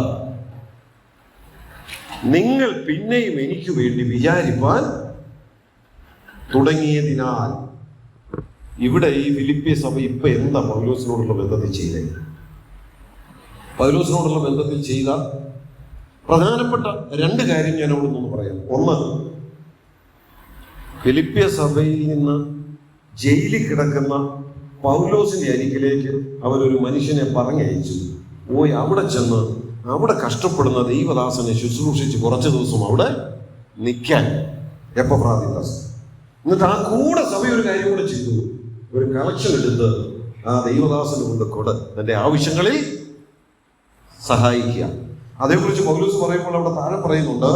നിങ്ങൾ പിന്നെയും എനിക്ക് വേണ്ടി വിചാരിപ്പാൻ തുടങ്ങിയതിനാൽ. ഇവിടെ ഈ ഫിലിപ്പി സഭ ഇപ്പൊ എന്താ പൗലോസിനോടുള്ള ബന്ധത്തിൽ ചെയ്തത്? പൗലോസിനോടുള്ള ബന്ധത്തിൽ ചെയ്ത പ്രധാനപ്പെട്ട 2 കാര്യം ഞാൻ അവിടെ നിന്ന് പറയാം. ഒന്ന്, ഫിലിപ്പിയ സഭയിൽ നിന്ന് ജയിലിൽ കിടക്കുന്ന പൗലോസിന്റെ അരികിലേക്ക് അവരൊരു മനുഷ്യനെ പറഞ്ഞയച്ചു. പോയി അവിടെ ചെന്ന് അവിടെ കഷ്ടപ്പെടുന്ന ദൈവദാസനെ ശുശ്രൂഷിച്ച് കുറച്ച് ദിവസം അവിടെ നിൽക്കാൻ എപ്പഫ്രാദിത്താസ്. എന്നിട്ട് ആ കൂടെ സഭ ഒരു കാര്യം കൂടെ ചെയ്തു. ഒരു കളക്ഷൻ എടുത്ത് ആ ദൈവദാസന് കൊണ്ട് തന്റെ ആവശ്യങ്ങളിൽ സഹായിക്കുക. അതേക്കുറിച്ച് പൗലോസ് പറയുമ്പോൾ അവിടെ താഴെ പറയുന്നുണ്ട്,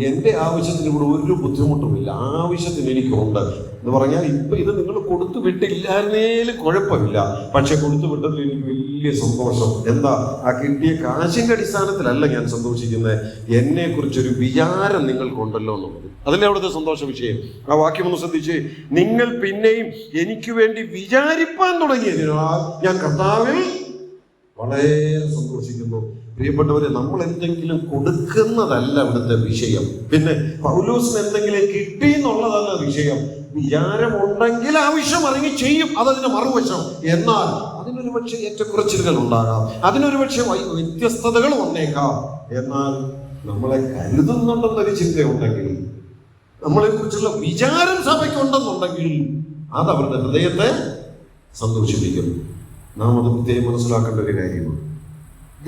എൻ്റെ ആവശ്യത്തിന് ഇവിടെ ഒരു ബുദ്ധിമുട്ടുമില്ല, ആവശ്യത്തിന് എനിക്കുണ്ട് എന്ന് പറഞ്ഞാൽ, ഇപ്പൊ ഇത് നിങ്ങൾ കൊടുത്തു വിട്ടില്ലായിരുന്നേലും കുഴപ്പമില്ല, പക്ഷെ കൊടുത്തു വിട്ടതിൽ എനിക്ക് വലിയ സന്തോഷം. എന്താ? ആ കിട്ടിയ കാശിന്റെ അടിസ്ഥാനത്തിലല്ല ഞാൻ സന്തോഷിക്കുന്നത്, എന്നെ കുറിച്ചൊരു വിചാരം നിങ്ങൾക്കുണ്ടല്ലോ എന്നുള്ളത്. അതല്ലേ അവിടുത്തെ സന്തോഷ വിഷയം. ആ വാക്യം ഒന്ന് ശ്രദ്ധിച്ച്, നിങ്ങൾ പിന്നെയും എനിക്ക് വേണ്ടി വിചാരിപ്പാൻ തുടങ്ങിയതിനാൽ ഞാൻ കർത്താവിൽ വളരെ സന്തോഷിക്കുന്നു. പ്രിയപ്പെട്ടവരെ, നമ്മൾ എന്തെങ്കിലും കൊടുക്കുന്നതല്ല ഇവിടുത്തെ വിഷയം. പിന്നെ പൗലോസിന് എന്തെങ്കിലും കിട്ടി എന്നുള്ളതല്ല വിഷയം. വിചാരമുണ്ടെങ്കിൽ ആവശ്യം ഇറങ്ങി ചെയ്യും, അതതിന്റെ മറുവശം. എന്നാൽ അതിനൊരു പക്ഷേ ഏറ്റക്കുറച്ചിലുകൾ ഉണ്ടാകാം, അതിനൊരു പക്ഷേ വ്യത്യസ്തതകൾ വന്നേക്കാം. എന്നാൽ നമ്മളെ കരുതുന്നുണ്ടെന്നൊരു ചിന്തയുണ്ടെങ്കിൽ, നമ്മളെ കുറിച്ചുള്ള വിചാരം സഭയ്ക്കുണ്ടെന്നുണ്ടെങ്കിൽ, അത് അവരുടെ ഹൃദയത്തെ സന്തോഷിപ്പിക്കുന്നു. നാം അത് പ്രത്യേകം മനസ്സിലാക്കേണ്ട ഒരു കാര്യമാണ്.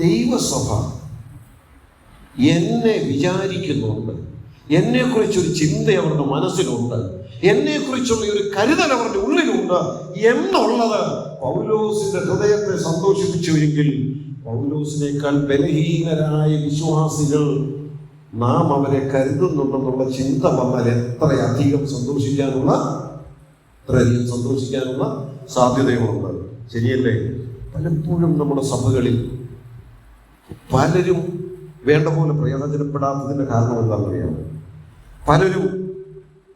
ദൈവസഭ എന്നെ വിചാരിക്കുന്നുണ്ട്, എന്നെക്കുറിച്ചൊരു ചിന്ത അവരുടെ മനസ്സിലുണ്ട്, എന്നെക്കുറിച്ചുള്ള ഒരു കരുതൽ അവരുടെ ഉള്ളിലുണ്ട് എന്നുള്ളത് പൗലോസിന്റെ ഹൃദയത്തെ സന്തോഷിപ്പിച്ചു. എങ്കിൽ പൗലോസിനേക്കാൾ ബലഹീനരായ വിശ്വാസികൾ നാം അവരെ കരുതുന്നുണ്ടെന്നുള്ള ചിന്ത വന്നാൽ എത്രയധികം സന്തോഷിക്കാനുള്ള സാധ്യതകളുണ്ട്. ശരിയല്ലേ? പലപ്പോഴും നമ്മുടെ സഭകളിൽ പലരും വേണ്ട പോലെ പ്രയോജനപ്പെടാത്തതിന്റെ കാരണം എന്താണെന്നറിയാമോ? പലരും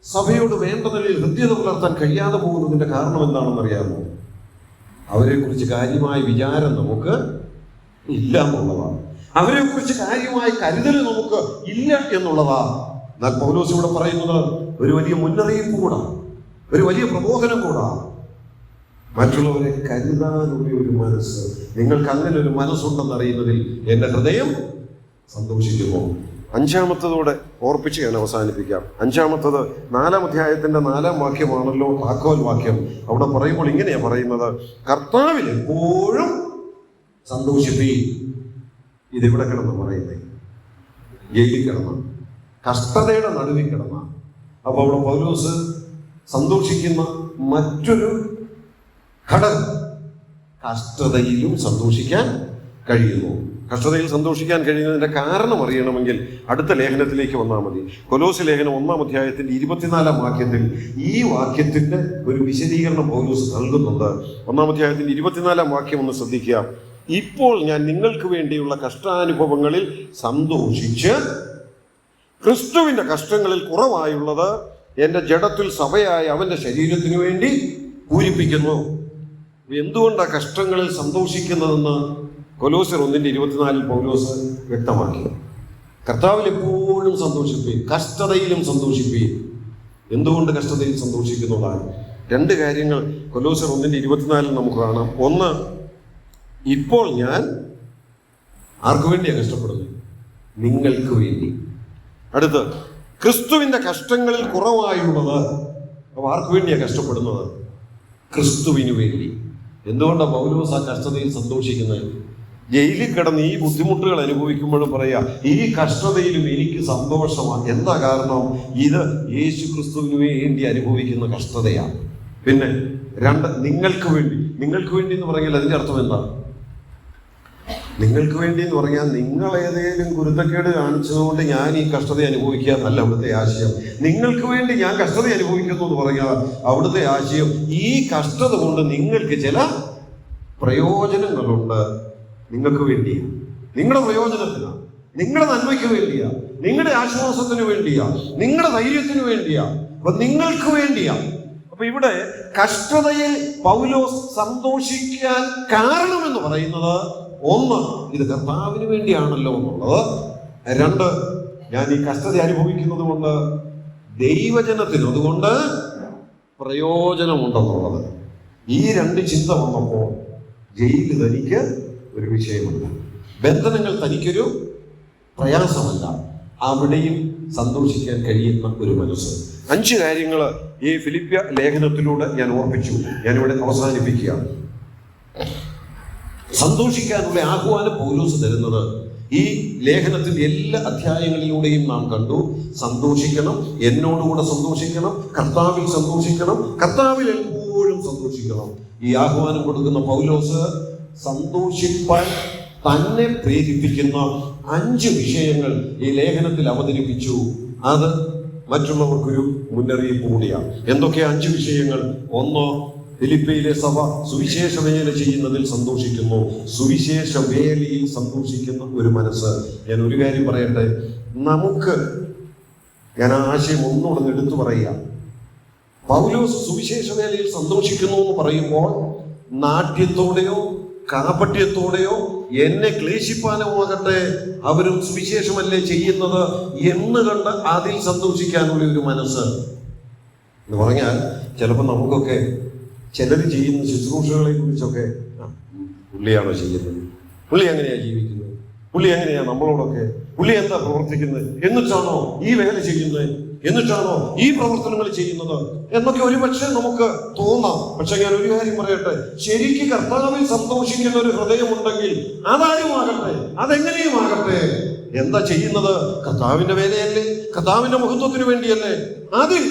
സഭയോട് വേണ്ട നിലയിൽ ഹൃദ്യത പുലർത്താൻ കഴിയാതെ പോകുന്നതിന്റെ കാരണം എന്താണെന്നറിയാമോ? അവരെ കുറിച്ച് കാര്യമായ വിചാരം നമുക്ക് ഇല്ല എന്നുള്ളതാണ്. അവരെ കുറിച്ച് കാര്യമായ കരുതൽ നമുക്ക് ഇല്ല എന്നുള്ളതാണ്. എന്നാൽ പൗലോസ് ഇവിടെ പറയുന്നത് ഒരു വലിയ മുന്നറിയിപ്പ് കൂടാ, ഒരു വലിയ പ്രബോധനം കൂടാ. മറ്റുള്ളവരെ കരുതാനുള്ള ഒരു മനസ്സ്, നിങ്ങൾക്ക് അങ്ങനെ ഒരു മനസ്സുണ്ടെന്നറിയുന്നതിൽ എൻ്റെ ഹൃദയം സന്തോഷിക്കുമോ? 5-ാമത്തതോടെ ഓർപ്പിച്ച് ഞാൻ അവസാനിപ്പിക്കാം. 5-ാമത്തത് 4-ാം അധ്യായത്തിന്റെ 4-ാം വാക്യമാണല്ലോ താക്കോൽ വാക്യം. അവിടെ പറയുമ്പോൾ ഇങ്ങനെയാ പറയുന്നത്, കർത്താവിൽ എപ്പോഴും സന്തോഷിപ്പീൻ. ഇതിവിടെ കിടന്ന് പറയുന്നേ, ജയിലിൽ കിടന്ന, കഷ്ടതയുടെ നടുവിൽ കിടന്ന. അപ്പൊ അവിടെ പൗലോസ് സന്തോഷിക്കുന്ന മറ്റൊരു ഘടകം, കഷ്ടതയിലും സന്തോഷിക്കാൻ കഴിയുന്നു. കഷ്ടതയിൽ സന്തോഷിക്കാൻ കഴിയുന്നതിന്റെ കാരണം അറിയണമെങ്കിൽ അടുത്ത ലേഖനത്തിലേക്ക് വന്നാൽ മതി. കൊലോസ്യ ലേഖനം 1-ാം അധ്യായത്തിന്റെ 24-ാം വാക്യത്തിൽ ഈ വാക്യത്തിന്റെ ഒരു വിശദീകരണം പൗലോസ് നൽകുന്നുണ്ട്. 1-ാം അധ്യായത്തിന്റെ 24-ാം വാക്യം ഒന്ന് ശ്രദ്ധിക്കുക. ഇപ്പോൾ ഞാൻ നിങ്ങൾക്ക് വേണ്ടിയുള്ള കഷ്ടാനുഭവങ്ങളിൽ സന്തോഷിച്ച് ക്രിസ്തുവിന്റെ കഷ്ടങ്ങളിൽ കുറവായുള്ളത് എൻ്റെ ജഡത്തിൽ സഭയായ അവന്റെ ശരീരത്തിനു വേണ്ടി പൂരിപ്പിക്കുന്നു. എന്തുകൊണ്ടാണ് കഷ്ടങ്ങളിൽ സന്തോഷിക്കുന്നതെന്ന് കൊലോസ്യർ 1:24 പൗലോസ് വ്യക്തമാക്കി. കർത്താവിൽ എപ്പോഴും സന്തോഷിപ്പീൻ, കഷ്ടതയിലും സന്തോഷിപ്പീൻ. എന്തുകൊണ്ട് കഷ്ടതയിൽ സന്തോഷിക്കുന്നതാണ്? 2 കാര്യങ്ങൾ കൊലോസ്യർ 1:24 നമുക്ക് കാണാം. ഒന്ന്, ഇപ്പോൾ ഞാൻ ആർക്കു വേണ്ടിയാണ് കഷ്ടപ്പെടുന്നത്? നിങ്ങൾക്ക് വേണ്ടി. അടുത്ത്, ക്രിസ്തുവിന്റെ കഷ്ടങ്ങളിൽ കുറവായുള്ളത്. അപ്പോൾ ആർക്കു വേണ്ടിയാണ് കഷ്ടപ്പെടുന്നത്? ക്രിസ്തുവിനു വേണ്ടി. എന്തുകൊണ്ടാണ് പൗലോസ് ആ കഷ്ടതയിൽ സന്തോഷിക്കുന്നത്? ജയിലിൽ കിടന്ന് ഈ ബുദ്ധിമുട്ടുകൾ അനുഭവിക്കുമ്പോഴും പറയാ, ഈ കഷ്ടതയിലും എനിക്ക് സന്തോഷമാണ്. എന്താ കാരണം? ഇത് യേശു ക്രിസ്തുവിന് വേണ്ടി അനുഭവിക്കുന്ന കഷ്ടതയാണ്. പിന്നെ 2, നിങ്ങൾക്ക് വേണ്ടി. നിങ്ങൾക്ക് വേണ്ടി എന്ന് പറഞ്ഞാൽ അതിന്റെ അർത്ഥം എന്താ? നിങ്ങൾക്ക് വേണ്ടി എന്ന് പറഞ്ഞാൽ നിങ്ങൾ ഏതെങ്കിലും കുരുത്തക്കേട് കാണിച്ചതുകൊണ്ട് ഞാൻ ഈ കഷ്ടത അനുഭവിക്കുക എന്നല്ല അവിടുത്തെ ആശയം. നിങ്ങൾക്ക് വേണ്ടി ഞാൻ കഷ്ടത അനുഭവിക്കുന്നു എന്ന് പറഞ്ഞാൽ അവിടുത്തെ ആശയം ഈ കഷ്ടത കൊണ്ട് നിങ്ങൾക്ക് ചില പ്രയോജനങ്ങളുണ്ട്. നിങ്ങൾക്ക് വേണ്ടിയാണ്, നിങ്ങളുടെ പ്രയോജനത്തിനാണ്, നിങ്ങളുടെ നന്മയ്ക്ക് വേണ്ടിയാ, നിങ്ങളുടെ ആശ്വാസത്തിന് വേണ്ടിയാ, നിങ്ങളുടെ ധൈര്യത്തിന് വേണ്ടിയാ, അപ്പൊ നിങ്ങൾക്ക് വേണ്ടിയാ. അപ്പൊ ഇവിടെ കഷ്ടതയിൽ പൗലോസ് സന്തോഷിക്കാൻ കാരണമെന്ന് പറയുന്നത്, ഒന്ന്, ഇത് കർത്താവിന് വേണ്ടിയാണല്ലോ എന്നുള്ളത്. രണ്ട്, ഞാൻ ഈ കഷ്ടത അനുഭവിക്കുന്നത് കൊണ്ട് ദൈവജനത്തിന് അതുകൊണ്ട് പ്രയോജനമുണ്ടെന്നുള്ളത്. ഈ രണ്ട് ചിന്ത വന്നപ്പോൾ ജയില് തനിക്ക് ഒരു വിഷയമല്ല, ബന്ധനങ്ങൾ തനിക്കൊരു പ്രയാസമല്ല, അവിടെയും സന്തോഷിക്കാൻ കഴിയുന്ന ഒരു മനസ്സ്. 5 കാര്യങ്ങൾ ഈ ഫിലിപ്പ്യ ലേഖനത്തിലൂടെ ഞാൻ ഓർപ്പിച്ചു. ഞാനിവിടെ അവസാനിപ്പിക്കുകയാണ്. സന്തോഷിക്കാനുള്ള ആഹ്വാനം പൗലോസ് തരുന്നത് ഈ ലേഖനത്തിന്റെ എല്ലാ അധ്യായങ്ങളിലൂടെയും നാം കണ്ടു. സന്തോഷിക്കണം, എന്നോടുകൂടെ സന്തോഷിക്കണം, കർത്താവിൽ സന്തോഷിക്കണം, കർത്താവിൽ എപ്പോഴും സന്തോഷിക്കണം. ഈ ആഹ്വാനം കൊടുക്കുന്ന പൗലോസ് സന്തോഷിപ്പാൻ തന്നെ പ്രേരിപ്പിക്കുന്ന 5 വിഷയങ്ങൾ ഈ ലേഖനത്തിൽ അവതരിപ്പിച്ചു. അത് മറ്റുള്ളവർക്കൊരു മുന്നറിയിപ്പ് കൂടിയാണ്. എന്തൊക്കെയാ 5 വിഷയങ്ങൾ? ഒന്ന്, ഫിലിപ്പിയിലെ സഭ സുവിശേഷ വേല ചെയ്യുന്നതിൽ സന്തോഷിക്കുന്നു. സുവിശേഷ വേലയിൽ സന്തോഷിക്കുന്ന ഒരു മനസ്സ്. ഞാൻ ഒരു കാര്യം പറയട്ടെ, ഞാൻ ആ ആശയം ഒന്നുകൂടെ എടുത്തു പറയുക. പൗലോസ് സുവിശേഷ വേലയിൽ സന്തോഷിക്കുന്നു എന്ന് പറയുമ്പോൾ നാട്യത്തോടെയോ കാപട്യത്തോടെയോ എന്നെ ക്ലേശിപ്പാനോ ആകട്ടെ അവരും സുവിശേഷമല്ലേ ചെയ്യുന്നത് എന്ന് കണ്ട് അതിൽ സന്തോഷിക്കാനുള്ള ഒരു മനസ്സ് എന്ന് പറഞ്ഞാൽ, ചിലപ്പോൾ നമുക്കൊക്കെ ചിലർ ചെയ്യുന്ന ശുശ്രൂഷകളെ കുറിച്ചൊക്കെ പുള്ളിയാണോ ചെയ്യുന്നത്, പുള്ളി എങ്ങനെയാ ജീവിക്കുന്നത്, പുള്ളി എങ്ങനെയാ നമ്മളോടൊക്കെ, പുള്ളി എന്താ പ്രവർത്തിക്കുന്നത്, എന്നിട്ടാണോ ഈ വേല ചെയ്യുന്നത്, എന്നിട്ടാണോ ഈ പ്രവർത്തനങ്ങൾ ചെയ്യുന്നത് എന്നൊക്കെ ഒരുപക്ഷെ നമുക്ക് തോന്നാം. പക്ഷെ ഞാൻ ഒരു കാര്യം പറയട്ടെ, ശരിക്ക് കർത്താവിൽ സന്തോഷിക്കുന്ന ഒരു ഹൃദയമുണ്ടെങ്കിൽ അതാരും ആകട്ടെ, അതെങ്ങനെയും ആകട്ടെ, എന്താ ചെയ്യുന്നത്? കർത്താവിന്റെ വേലയല്ലേ, കർത്താവിന്റെ മഹത്വത്തിന് വേണ്ടിയല്ലേ, അതിൽ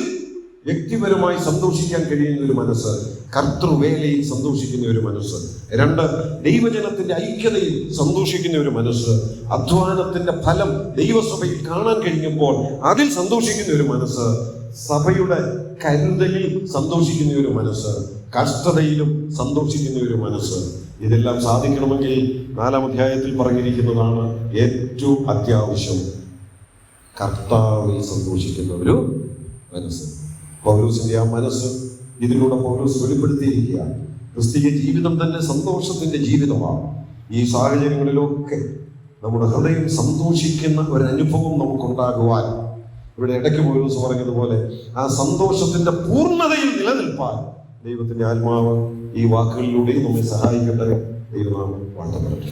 വ്യക്തിപരമായി സന്തോഷിക്കാൻ കഴിയുന്ന ഒരു മനസ്സ്, കർത്തൃവേലയിൽ സന്തോഷിക്കുന്ന ഒരു മനസ്സ്. 2, ദൈവജനത്തിന്റെ ഐക്യതയിൽ സന്തോഷിക്കുന്ന ഒരു മനസ്സ്. അധ്വാനത്തിന്റെ ഫലം ദൈവസഭയിൽ കാണാൻ കഴിയുമ്പോൾ അതിൽ സന്തോഷിക്കുന്ന ഒരു മനസ്സ്. സഭയുടെ കരുതലിൽ സന്തോഷിക്കുന്ന ഒരു മനസ്സ്. കഷ്ടതയിലും സന്തോഷിക്കുന്ന ഒരു മനസ്സ്. ഇതെല്ലാം സാധിക്കണമെങ്കിൽ 4-ാം അധ്യായത്തിൽ പറഞ്ഞിരിക്കുന്നതാണ് ഏറ്റവും അത്യാവശ്യം, കർത്താവിൽ സന്തോഷിക്കുന്ന ഒരു മനസ്സ്. പൗലോസിന്റെ ആ മനസ്സ് ഇതിലൂടെ പൗലോസ് വെളിപ്പെടുത്തിയിരിക്കുകയാണ്. ക്രിസ്തീയ ജീവിതം തന്നെ സന്തോഷത്തിന്റെ ജീവിതമാണ്. ഈ സാഹചര്യങ്ങളിലൊക്കെ നമ്മുടെ ഹൃദയം സന്തോഷിക്കുന്ന ഒരനുഭവം നമുക്കുണ്ടാകുവാൻ, ഇവിടെ ഇടയ്ക്ക് പൗലോസ് പറഞ്ഞതുപോലെ ആ സന്തോഷത്തിന്റെ പൂർണ്ണതയിൽ നിലനിൽപ്പാൻ ദൈവത്തിന്റെ ആത്മാവ് ഈ വാക്കുകളിലൂടെ നമ്മെ സഹായിക്കട്ടെ. ദൈവനാമം വാഴ്ത്തപ്പെടട്ടെ.